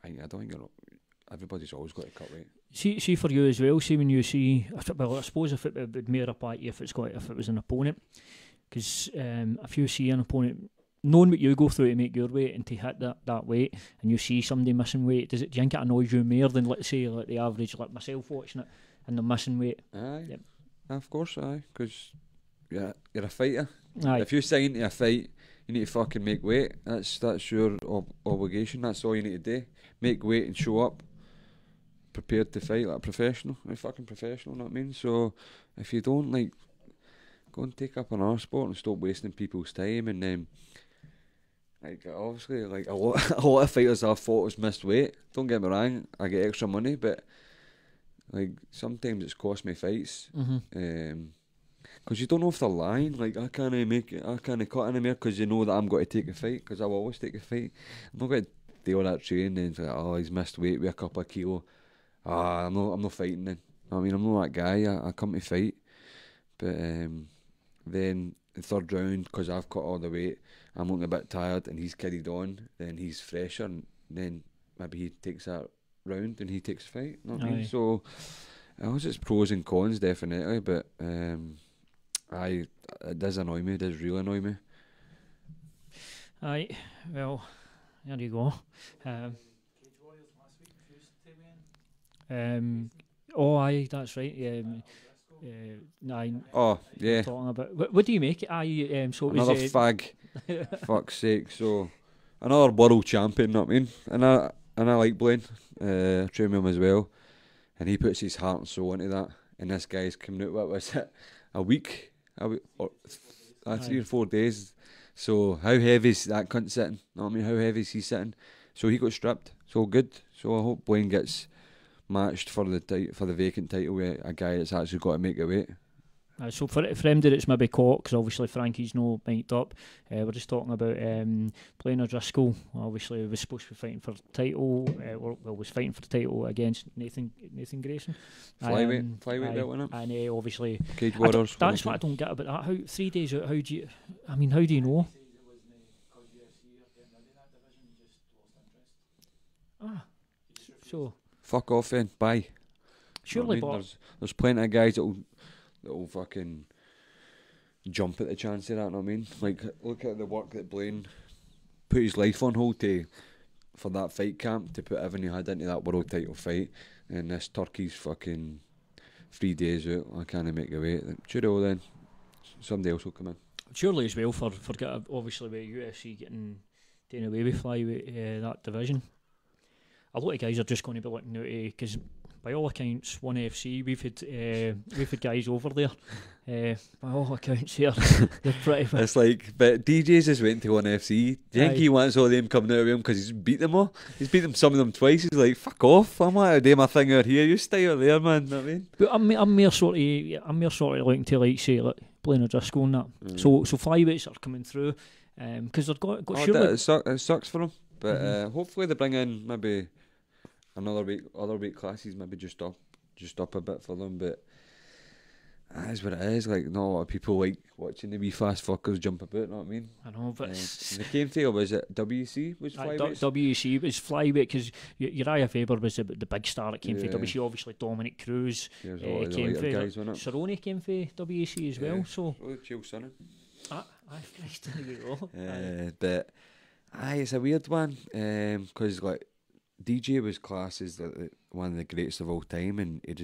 I don't think everybody's always got to cut weight. See for you as well, see when you see, well, I suppose if it would mirror up at you if it was an opponent, because if you see an opponent knowing what you go through to make your weight and to hit that weight, and you see somebody missing weight, do you think it annoys you more than, let's say, like the average, like myself watching it, and they're missing weight? Aye, of course, because you're a fighter. If you sign to a fight, you need to fucking make weight. That's your obligation. That's all you need to do. Make weight and show up prepared to fight like a professional. A fucking professional, know what I mean? So if you don't, like, go and take up another sport and stop wasting people's time. And then like, obviously, like a lot of fighters I've fought has missed weight. Don't get me wrong, I get extra money, but like sometimes it's cost me fights. because you don't know if they're lying. Like, I can't make it, I can't cut anymore because you know that I'm going to take a fight, because I will always take a fight. I'm not going to deal that training and it's like, oh, he's missed weight with a couple of kilo. I'm not fighting then. I mean, I'm not that guy. I come to fight. But then the third round, because I've cut all the weight, I'm looking a bit tired and he's carried on, then he's fresher, and then maybe he takes that round and he takes a fight. You know what I mean? So I was just pros and cons, definitely, but it does annoy me, it does really annoy me. Aye, well, there you go. Oh, aye, that's right. Oh, yeah. Talking about what do you make it? Aye, so it Another was fag. Fuck's sake. So another world champion, know what I mean? And I like Blaine. I train with him as well. And he puts his heart and soul into that. And this guy's coming out, what was it? A week or 3 or 4 days. So how heavy is that cunt sitting? Know what I mean? How heavy is he sitting? So he got stripped. So good. So I hope Blaine gets matched for the vacant title with a guy that's actually got to make a weight. So for him that it's maybe caught, because obviously Frankie's no mic'd up, we're just talking about Blaine O'Driscoll. Obviously was supposed to be fighting for the title, was fighting for the title against Nathan Grayson. Flyweight belt, wasn't it? And obviously Cage Warriors. That's what I don't get about that. How 3 days out, how do you know? So fuck off then, bye. Surely, you know I mean? There's plenty of guys that'll fucking jump at the chance of that, know what I mean? Like, look at the work that Blaine put his life on hold for that fight camp, to put everything he had into that world title fight, and this Turkey's fucking 3 days out, I can't make a weight. Cheerio then, somebody else will come in. Surely as well for obviously with UFC getting away with flyweight, that division. A lot of guys are just going to be looking out, because by all accounts, ONE FC, we've had guys over there. By all accounts here, they're pretty. It's like, but DJ's just went to ONE FC. Do you think he wants all them coming out of him because he's beat them all? He's beat them, some of them twice. He's like, fuck off! I'm going to do my thing out here. You stay out there, man. Know what I mean? But I'm more sort of looking to like say like Blaine O'Driscoll and that. So flyweights are coming through, because they've got surely. It sucks for them, but hopefully they bring in maybe other weight classes, maybe just up a bit for them, but that's what it is. Like, not a lot of people like watching the wee fast fuckers jump about, know what I mean? I know, but the came to, or was it WEC was flyweight? WEC was flyweight, because Uriah Faber was the big star that came from WEC. Obviously Dominic Cruz came from Cerrone, came from WEC as well. So Chael Sonnen. But it's a weird one, because like DJ was classed as one of the greatest of all time, and he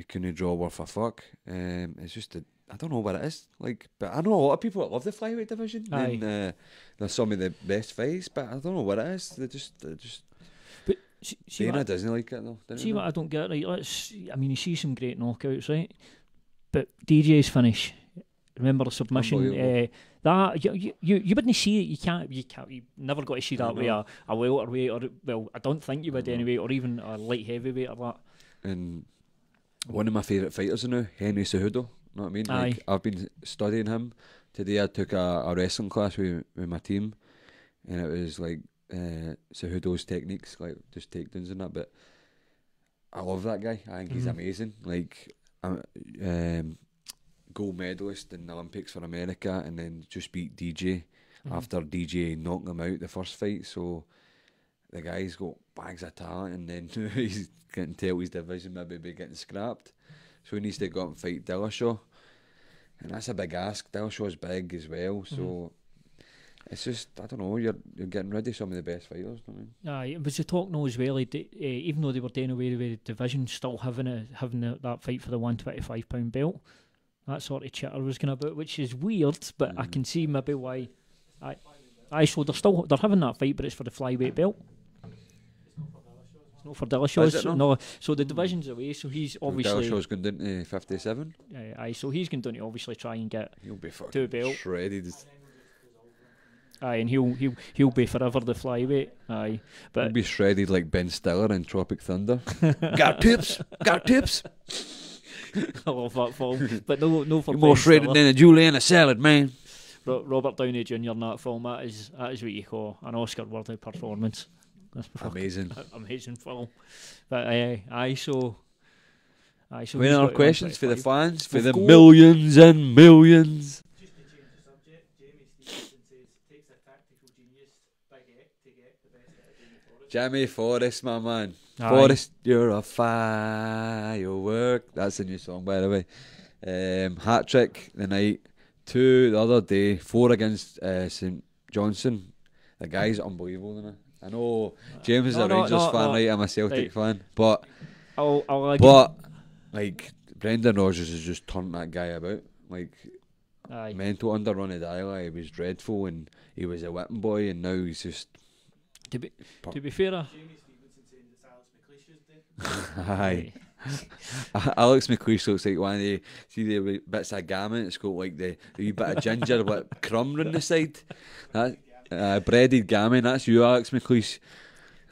couldn't draw worth a fuck. It's just I don't know what it is. Like, but I know a lot of people that love the flyweight division, and they're some of the best fights. But I don't know what it is. They just. But Dana doesn't like it though. See what I don't get. Right, you see some great knockouts, right? But DJ's finish. Remember the submission? That you wouldn't see it. You never got to see that with a welterweight, or well, I don't think you would anyway, or even a light heavyweight or that. And one of my favourite fighters now, Henry Cejudo. Know what I mean? Like, I've been studying him. Today I took a wrestling class with my team, and it was like Cejudo's techniques, like just takedowns and that. But I love that guy. I think he's amazing. Like, gold medalist in the Olympics for America, and then just beat DJ after DJ knocked him out the first fight. So the guy's got bags of talent, and then he's getting told his division maybe be getting scrapped. So he needs to go out and fight Dillashaw, and that's a big ask. Dillashaw's big as well, so it's just, I don't know, you're getting rid of some of the best fighters. I mean, it was the talk now as well. Even though they were doing away with the division, still having that fight for the £125 belt. That sort of chatter was going about, which is weird, but I can see maybe why. So they're having that fight, but it's for the flyweight belt. It's not for Dillashaw. No, so the division's away. So he's obviously. Dillashaw's going down to 57. So he's going down to obviously try and get. He'll be fucking 2 belts. Shredded. And he'll be forever the flyweight. But he'll be shredded like Ben Stiller in Tropic Thunder. Got tips. I love that film, but no for You're more Ben shredded Stiller. than a Juliana salad, man. Robert Downey Jr. in that film. That is what you call an Oscar-worthy performance. That's Amazing. amazing film. But aye, so. Any other questions for the fans? For We've the got- millions and millions. Just to change the subject, Jamie Stevenson says takes a tactical genius, Big Ek, to get the best out of Jamie Forrest. Jamie Forrest, my man. Aye. Forrest, you're a firework. That's a new song, by the way. Hat trick the night. 2 the other day. 4 against St Johnson. The guy's unbelievable, isn't he? I know James is a Rangers fan, right? I'm a Celtic fan, but like Brendan Rodgers has just turned that guy about. Like Aye. mental under Ronnie Dyla, he was dreadful, and he was a whipping boy, and now he's just To be fair, Jamie Stevenson saying it's Alex McLeish doing. aye. Alex McLeish looks like one of the wee bits of gammon. It's got like the wee bit of ginger with crumb on the side. That breaded gammon. That's you, Alex McLeish.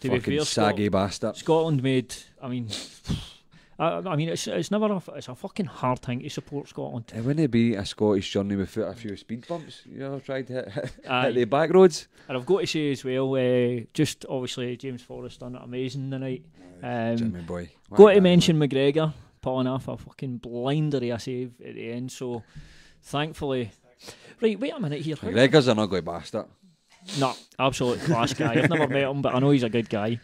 To be Fucking fair, saggy bastard. Scotland made. I mean, it's never it's a fucking hard thing to support Scotland. It wouldn't be a Scottish journey without a few speed bumps. You ever tried to hit Aye. the back roads? And I've got to say as well, just obviously James Forrest done it amazing tonight. Jimmy boy. Got to mention McGregor pulling off a fucking blinder of a save at the end. So thankfully, right. Wait a minute here. McGregor's an ugly bastard. No, absolute class guy. I've never met him, but I know he's a good guy.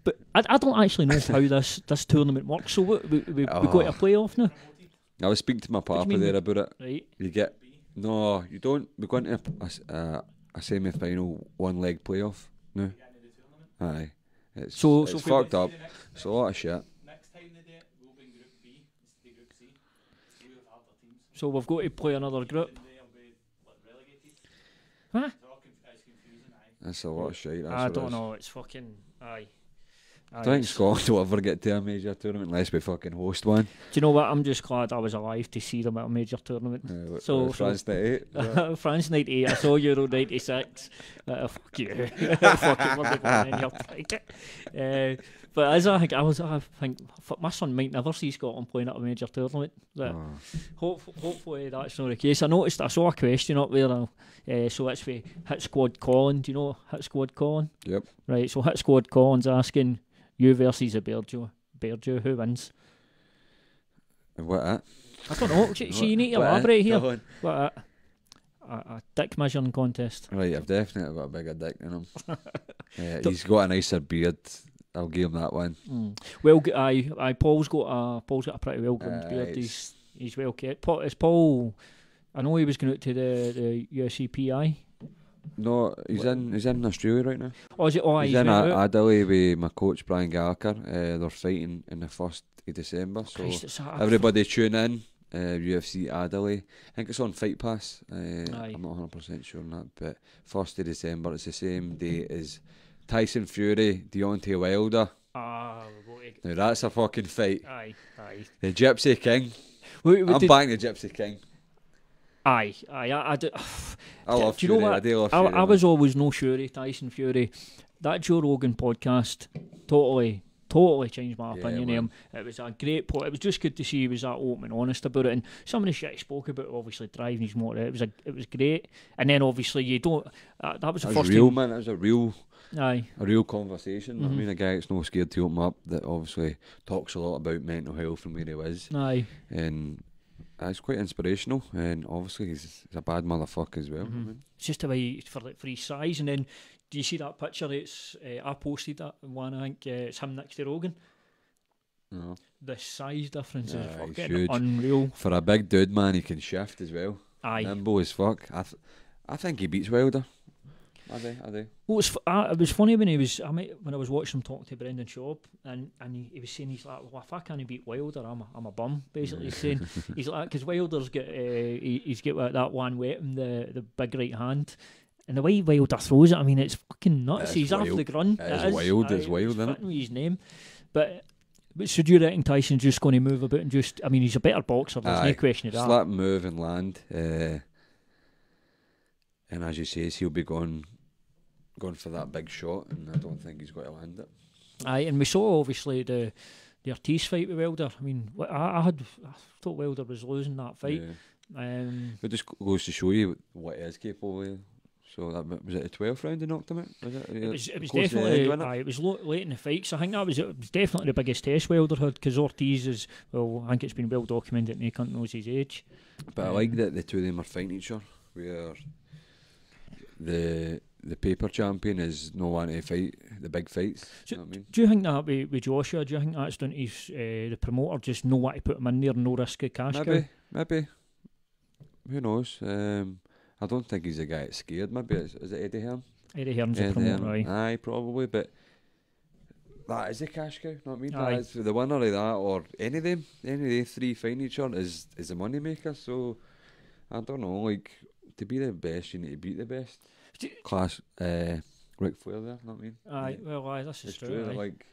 But I don't actually know how this tournament works. So we got to a playoff now, I was speaking to my do you papa mean? there about it. right? You get no, you don't. We're going to a semi-final one-leg playoff. No, aye. It's So it's if we- fucked up. It's a lot of shit. Next time they do it, we'll be in Group B instead of Group C. We'll have harder teams. So we've got to play another group. And they'll be relegated. Huh? It's all it's confusing, aye. That's a lot of shit. That's I what it don't is. know. It's fucking aye. I don't think Scotland will ever get to a major tournament unless we fucking host one. Do you know what? I'm just glad I was alive to see them at a major tournament. So- France 98. France 98, I saw Euro 96. Fuck you. Fucking love it in your pride. But as I think my son might never see Scotland playing at a major tournament. But hopefully that's not the case. I saw a question up there. So it's for Hit Squad Colin. Do you know Hit Squad Colin? Yep. Right. So Hit Squad Colin's asking you versus a Beardew. Who wins? What that? I don't know. So you need to elaborate here. Go on. What a dick measuring contest. Right, I've definitely got a bigger dick than him. He's got a nicer beard. I'll give him that one. Well, Paul's got a pretty well groomed beard. He's well kept. Is Paul? I know he was going out to the USCPI. No, he's in Australia right now. Oh, is it? Oh, He's he's in went out. Adelaide with my coach Brian Gallagher. They're fighting in the 1st of December. So Christ, it's a- everybody tune in. UFC Adelaide. I think it's on Fight Pass. Aye. I'm not 100% sure on that, but 1st of December. It's the same day as Tyson Fury, Deontay Wilder. Now that's a fucking fight. Aye. The Gypsy King. I'm Did, backing the Gypsy King. aye. I do. I love Do you know Fury. what? I do love Fury. I was always no Fury, Tyson Fury. That Joe Rogan podcast totally changed my Yeah, opinion of man. him. It was a great it was just good to see he was that open and honest about it. And some of the shit he spoke about, obviously driving his motor, it was great. And then obviously you don't. That was the That first was real, time. man. That was a real conversation. I Mhm. mean, a guy that's not scared to open up, that obviously talks a lot about mental health and where he is, Aye. and it's quite inspirational. And obviously, he's a bad motherfucker as well. I mean. It's just a way for his size. And then, do you see that picture? It's I posted that one. I think it's him next to Rogan. No. The size difference is Aye, he's fucking huge. unreal. For a big dude, man, he can shift as well. Aye. Nimble as fuck. I think he beats Wilder. I do. Well, it was funny when when I was watching him talk to Brendan Schaub, and he was saying, he's like, well, if I can't beat Wilder, I'm a bum. Basically, he's saying he's like, because Wilder's got he's got that one weapon, the big right hand, and the way Wilder throws it, I mean, it's fucking nuts. It is He's after wild. the grunt. It is wild. It's wild, isn't it? fitting with his name, but so do you reckon Tyson's just going to move about and just? I mean, he's a better boxer. There's no question of that. Slap, move, and land. And as you say, he'll be going for that big shot, and I don't think he's going to land it. Aye, and we saw obviously the the Ortiz fight with Wilder. I mean, I thought Wilder was losing that fight. Yeah. It just goes to show you what he is capable of. So that was it the 12th round he knocked him out? Was it? It was definitely it was late in the fight, so I think it was definitely the biggest test Wilder had, because Ortiz is, well, I think it's been well documented and he can't knows his age. But I like that the two of them are fighting each other, where the paper champion is no one to fight the big fights. So you know what I mean? Do you think that with Joshua, do you think that's down to his, the promoter just know what to put him in there, no risk of cash cow? Maybe. Who knows? I don't think he's a guy that's scared. Maybe is it Eddie Hearn? Eddie Hearn's a promoter, aye, probably. But that is a cash cow. You know what I mean? Aye. That's the winner of that, or any of them three fighting each other is a money maker. So I don't know. Like, to be the best, you need to beat the best. Class, Ric Flair there. You know what I mean? Aye, well, aye, this is It's true. Like,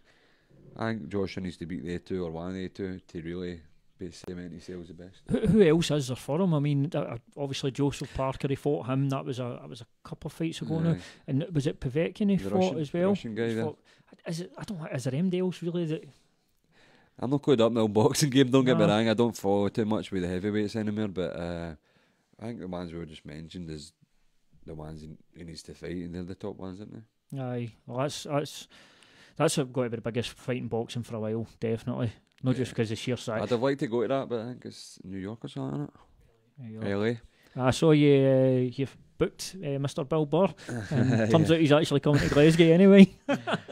I think Joshua needs to beat the two or one of the two to really cement himself the best. Who else is there for him? I mean, obviously Joseph Parker, he fought him. That was a couple of fights ago now. And was it Povetkin he fought Russian, as well? Russian guy there. Is there anybody else really that? I'm not quite up in the old boxing game, don't get me wrong. I don't follow too much with the heavyweights anymore, but I think the ones we were just mentioned is the ones he needs to fight, and they're the top ones, aren't they? Aye, well, that's got to be the biggest fight in boxing for a while, definitely. Not just because of sheer size. I'd have liked to go to that, but I think it's New York or something, isn't it? LA. I saw you've booked Mr. Bill Burr. Turns out he's actually coming to Glasgow anyway.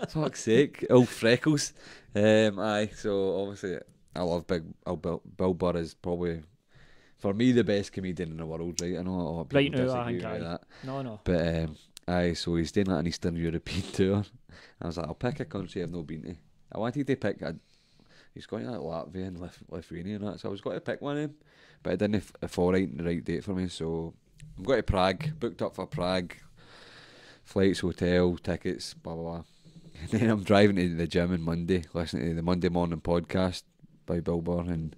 Fuck's sake, old freckles. Aye, so obviously I love Bill Burr is probably, for me, the best comedian in the world, right? I know a lot of people disagree with that. No. But aye, so he's doing like an Eastern European tour. I was like, I'll pick a country I've not been to. I wanted to pick he's going to like Latvia and Lithuania and that, so I was going to pick one of them, but it didn't fall right in the right date for me, so I'm going to Prague, booked up for Prague, flights, hotel, tickets, blah blah blah. And then I'm driving to the gym on Monday, listening to the Monday Morning Podcast by Bill Burr, and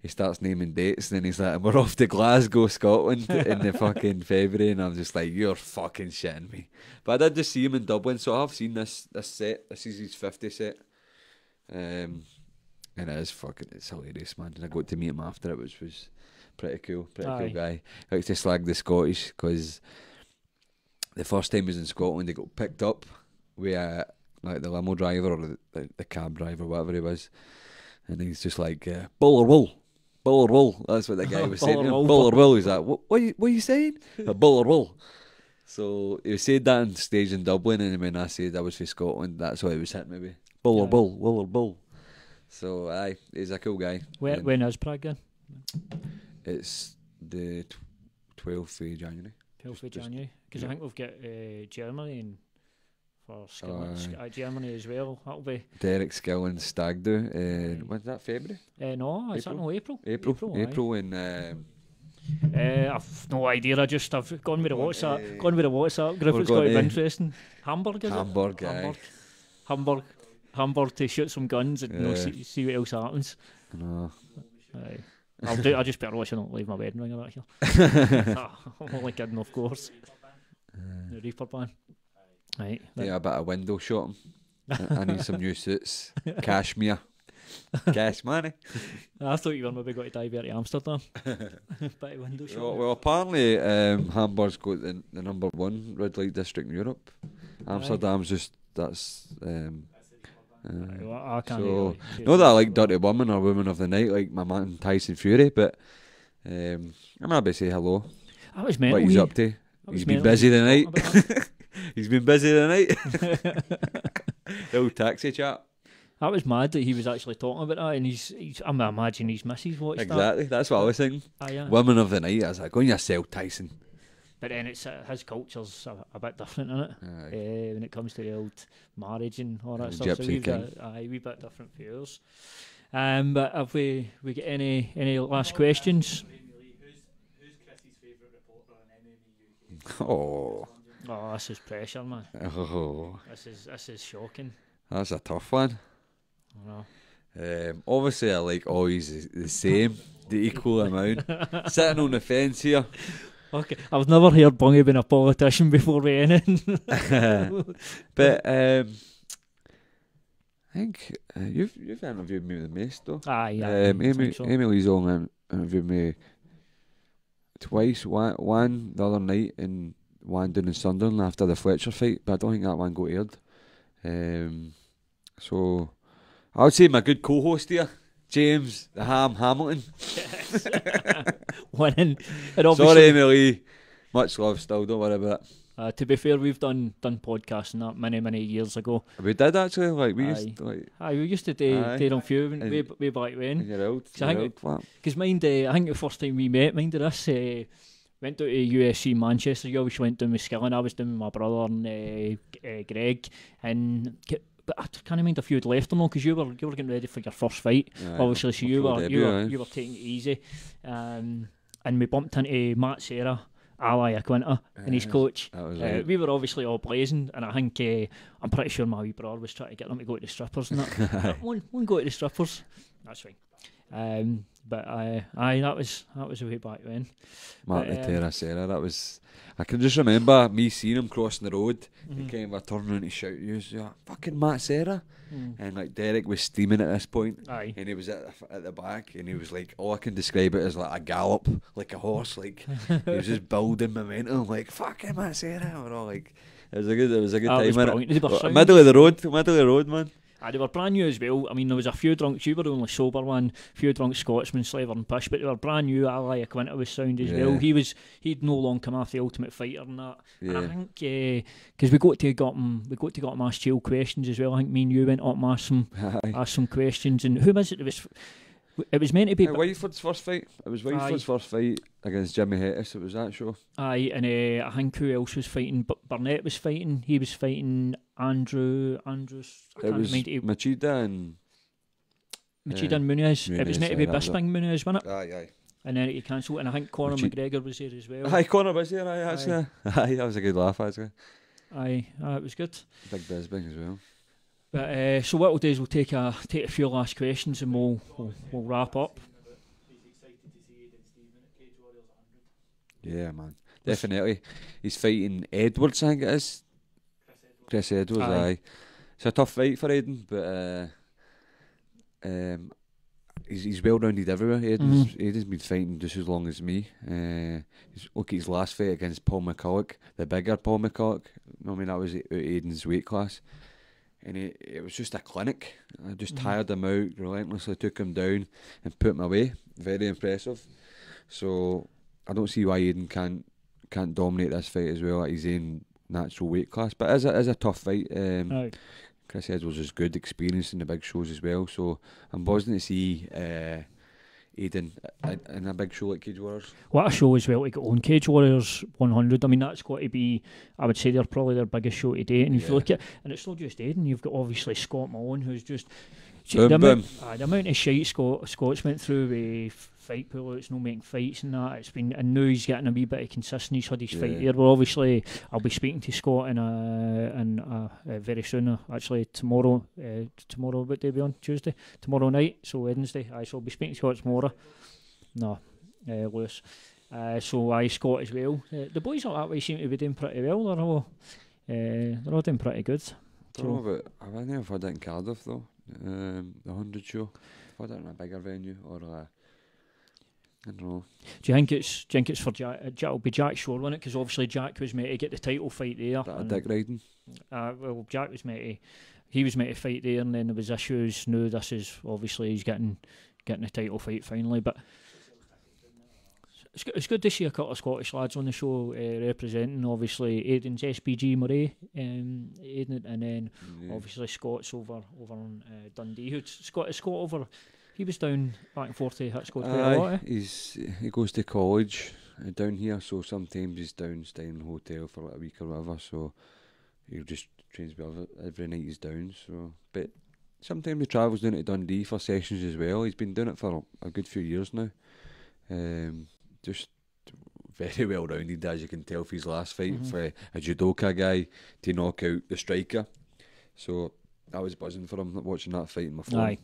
he starts naming dates, and then he's like, we're off to Glasgow, Scotland in the fucking February, and I'm just like, you're fucking shitting me. But I did just see him in Dublin, so I've seen this set. This is his 50 set. And it's hilarious, man. And I got to meet him after it, which was pretty cool guy. I like to slag the Scottish, because the first time he was in Scotland, he got picked up with like the limo driver or the cab driver, whatever he was, and he's just like, bull or wool. That's what the guy was saying. Bull or wool. He's like, what are you saying? Bull or wool. So he said that on stage in Dublin, and when I said I was from Scotland, that's what he was hitting me with. Bull or bull. So aye, he's a cool guy. When is Prague then? It's the 12th of January. 12th of January, because I think we've got Germany and for Germany as well. That'll be Derek Skillen's Stag Do. When's that, February? No, is that no April? April and I've no idea. I've gone with the WhatsApp group. It's quite interesting. Hamburg, is it? Hamburg to shoot some guns and see what else happens. No. I just better watch and not leave my wedding ring out here. I'm only kidding, of course. The Reaper band. Right. Yeah, a bit of window shopping. I need some new suits. Cashmere. Cash money. I thought you were maybe going to dive out to Amsterdam. Bit of window shopping. Well, apparently Hamburg's got the number one red light district in Europe. Amsterdam's just, that's... I can't so, not that I like Dirty Woman or Woman of the Night like my man Tyson Fury, but I'm happy to say hello. That was mental. What he's up to. He's been busy the night. He's been busy the night. The old taxi chat. That was mad that he was actually talking about that, and he's I'm imagining his missus watched exactly, that. That's what I was thinking. Woman of the Night. I was like, go on yourself, Tyson. But then it's his culture's a bit different, isn't it? When it comes to the old marriage and all that stuff. So we've got a wee bit different for yours. But have we got any last questions? Who's Chris's favourite reporter on MMA UK? Oh, this is pressure, man. Oh. This is shocking. That's a tough one. I know. Obviously I like always the same, the equal amount. Sitting on the fence here. Okay, I've never heard Bungie being a politician before with anything. But I think you've interviewed me the most though. Aye, I Amy think so. Lee's only interviewed me twice. One the other night and one down in Sunderland after the Fletcher fight, but I don't think that one got aired. So I would say my good co-host here, James the Hamilton. Winning. And Sorry, obviously, Amy Lee. Much love still. Don't worry about it. to be fair, we've done podcasts and that many years ago. We did actually. Like we Aye. used to, like Aye, we used to do them few And- way back in when. your old. So I think flat. Because I think the first time we met, mind of this, went down to USC Manchester. You obviously went down with Skillen. I was down with my brother and Greg. But I can't mind if you had left or not, because you were getting ready for your first fight. Aye, Obviously, so my you full were debut, aye. you were taking it easy. And we bumped into Matt Serra, Ali Aquinta, and his Yes, coach. that was right. We were obviously all blazing, and I think I'm pretty sure my wee brother was trying to get them to go to the strippers and that. one go to the strippers. That's fine. But aye, that was way back when. Mark But, the Terra Serra, that was. I can just remember me seeing him crossing the road and kind of turning around to shout, "You fucking Matt Serra!" And like Derek was steaming at this point, Aye. and he was at the back, and he was like, all I can describe it as like a gallop, like a horse, like he was just building momentum, like fucking Matt Serra. We're all like, it was a good That was time. brilliant. They were sound. Middle of the road, man. They were brand new as well. I mean, there was a few drunks. You were the only sober one. A few drunk Scotsmen, Slaver and Pish, but they were brand new. Ali Aquinta was sound as well. He'd no long come off the Ultimate Fighter and that. And I think because we got to got him asked jail questions as well. I think me and you went up and asked some questions. And who was it? It was meant to be. Whiteford's first fight. It was Whiteford's first fight against Jimmy Hettis. It was that show. Aye, and I think who else was fighting? But Burnett was fighting. He was fighting Andrews. It was Machida and Machida and Muniz. It was meant to be Bisping Muniz, wasn't it? Aye. And then it cancelled. And I think Conor McGregor was there as well. Aye, Conor was there. Aye, actually. Aye, that was a good laugh, actually. Aye, it was good. Big Bisping as well. But so what we'll do is we'll take a few last questions and we'll wrap up. He's excited to see Aidan Stephen at Cage Warriors 100. Yeah, man. Definitely. He's fighting Edwards, I think it is. Chris Edwards, aye. It's a tough fight for Aidan, but he's well rounded everywhere. Aidan's been fighting just as long as me. Look at his last fight against Paul McCulloch, the bigger Paul McCulloch. I mean, that was Aidan's weight class. And it was just a clinic. I just tired him out, relentlessly took him down and put him away. Very impressive. So I don't see why Aidan can't dominate this fight as well at his own natural weight class. But it is a tough fight. Chris Edwards is good, experienced in the big shows as well. So I'm buzzing to see Aidan in a big show like Cage Warriors. What a show as well to get on Cage Warriors 100. I mean, that's got to be, I would say, they're probably their biggest show to date. And if you look at, and it's not just Aidan, you've got obviously Scott Malone, who's just the amount of shite Scott's went through with fight pullouts, no making fights and that. It's been, and now he's getting a wee bit of consistency. He's had his fight there. Well, obviously, I'll be speaking to Scott very soon. Actually, tomorrow. What day be on? Tuesday. Tomorrow night. So Wednesday. So I'll be speaking to Scott tomorrow. No, Lewis. So Scott as well. The boys out that way seem to be doing pretty well. They're all doing pretty good. I don't know about. I've never had that in Cardiff though. The 100 show. I've had it in a bigger venue or I don't know. Do you think it's for Jack? It'll be Jack Shore, won't it? Because obviously Jack was meant to get the title fight there. That dick riding. Well, Jack was meant to fight there, and then there was issues. No, this is obviously he's getting the title fight finally. But it's good to see a couple of Scottish lads on the show representing. Obviously, Aidan's SBG Murray, Aidan, and then obviously Scott's over on Dundee. Is Scott over? He was down back and forth to Hitchcock quite a lot. He goes to college down here, so sometimes he's down staying in a hotel for like a week or whatever. So he just trains every night he's down. So, but sometimes he travels down to Dundee for sessions as well. He's been doing it for a good few years now. Just very well rounded, as you can tell from his last fight, for a judoka guy to knock out the striker. So I was buzzing for him watching that fight in my phone.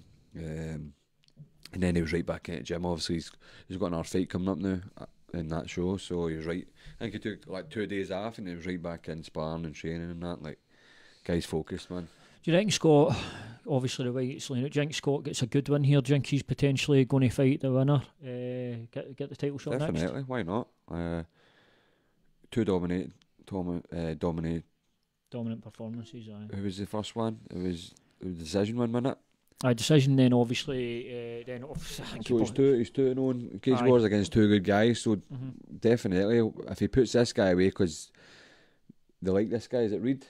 And then he was right back in the gym. Obviously, he's got another fight coming up now in that show. So he was right. I think he took like 2 days off, and he was right back in sparring and training and that. Like, guy's focused, man. Do you think Scott, obviously the way it's laying out, do you think Scott gets a good win here? Do you think he's potentially going to fight the winner, get the title shot Definitely, next? why not? Two dominant Performances, aye. Who was the first one? It was the decision one, wasn't it? Aye, decision then obviously, I think So he's 2-0 in Cage Aye. Wars against two good guys, so definitely, if he puts this guy away, because they like this guy, is it Reed?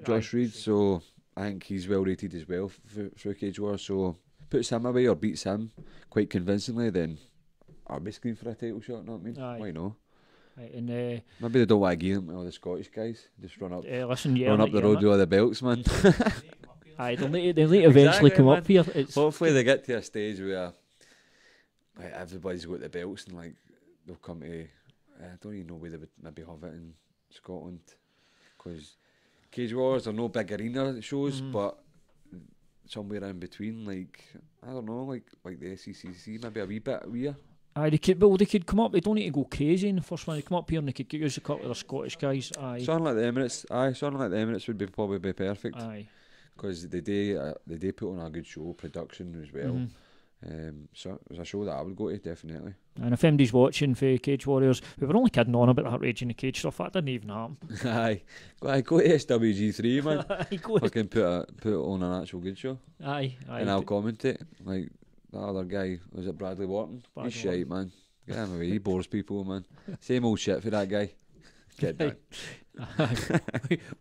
Josh Reed, so I think he's well rated as well for Cage Wars, so puts him away or beats him quite convincingly, then I'll be screaming for a title shot, know what I mean? Aye. Why not? Right, and Maybe they don't want to give him to all the Scottish guys, just run up listen, run up the road with all the belts, man. Aye, they'll need to eventually Exactly, come man. up here. It's Hopefully they get to a stage where like, everybody's got the belts and like they'll come to. I don't even know where they would maybe have it in Scotland, because Cage Wars are no big arena shows, but somewhere in between, like I don't know, like the SCCC, maybe a wee bit weird. Aye, they could come up. They don't need to go crazy in the first one. They come up here and they could use a couple of the Scottish guys. Aye, Something like the Emirates, something like the Emirates would be probably be perfect, aye. because they do put on a good show, production as well. So it was a show that I would go to, definitely. And if MD's watching for Cage Warriors, we were only kidding on about that Rage in the Cage stuff. That didn't even happen. Aye, go to SWG3, man. Aye, go ahead. Fucking put on an actual good show, Aye. and I'll commentate. Like the other guy, was it Bradley Wharton? Bradley He's shite, man. Get him away. He bores people, man. Same old shit for that guy. Get that.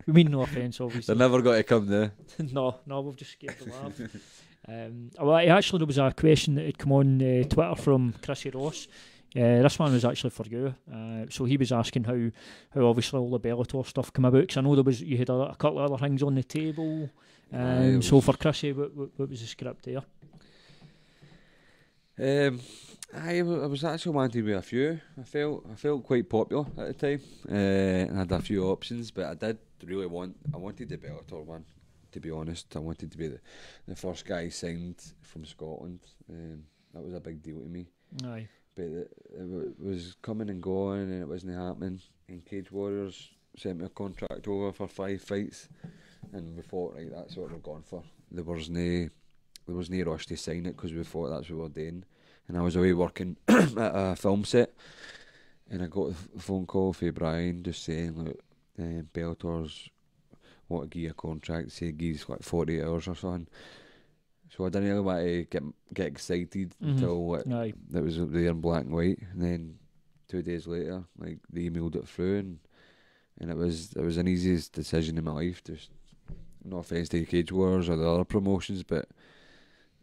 We mean no offence, obviously. They're never got to come there. No, we've just scared the laugh. Well, actually, there was a question that had come on Twitter from Chrissy Ross. This one was actually for you. So he was asking how obviously all the Bellator stuff came about. Because I know you had a couple of other things on the table. So for Chrissy, what was the script there? I was actually wanting to be a few. I felt quite popular at the time, and had a few options. But I did really wanted the Bellator one. To be honest, I wanted to be the first guy signed from Scotland. That was a big deal to me. Aye. But it was coming and going, and it wasn't happening. And Cage Warriors sent me a contract over for 5 fights, and we thought, right, that's what we're going for. There was no rush to sign it, because we thought that's what we were doing. And I was away working at a film set, and I got a phone call from Brian just saying, look, Bellator's want to give you a contract, say give you like 48 hours or something. So I didn't really want to get excited until it was there in black and white. And then 2 days later, like they emailed it through, and it was an easiest decision in my life. Just no offence to Cage Wars or the other promotions, but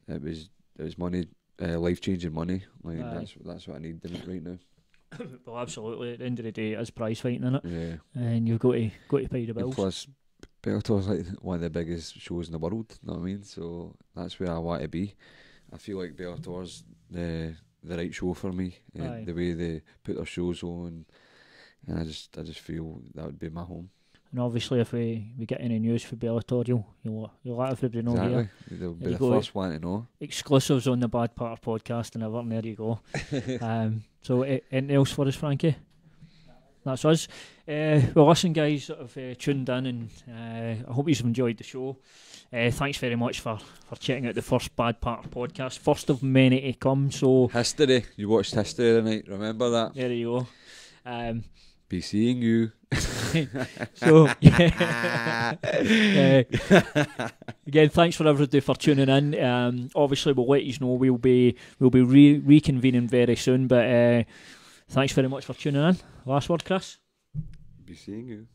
it was money, life changing money. Like that's what I need in it right now. Well, absolutely. At the end of the day, it is prize fighting, isn't it? Yeah. And you've got to pay the bills. And plus, Bellator's like one of the biggest shows in the world. You know what I mean? So that's where I want to be. I feel like Bellator's the right show for me. The way they put their shows on, and I just feel that would be my home. And obviously, if we get any news for Bellator, you'll let everybody know. Exactly. They'll be the first one to know. Exclusives on the Bad Part podcast and everything. There you go. So anything else for us, Frankie? That's us. Well, listen, guys that have tuned in, and I hope you've enjoyed the show. Thanks very much for checking out the first Bad Part podcast. First of many to come. So History. You watched History tonight. Remember that? There you go. Be seeing you. So again, thanks for everybody for tuning in. Obviously, we'll let you know we'll be reconvening very soon. But thanks very much for tuning in. Last word, Chris. Be seeing you.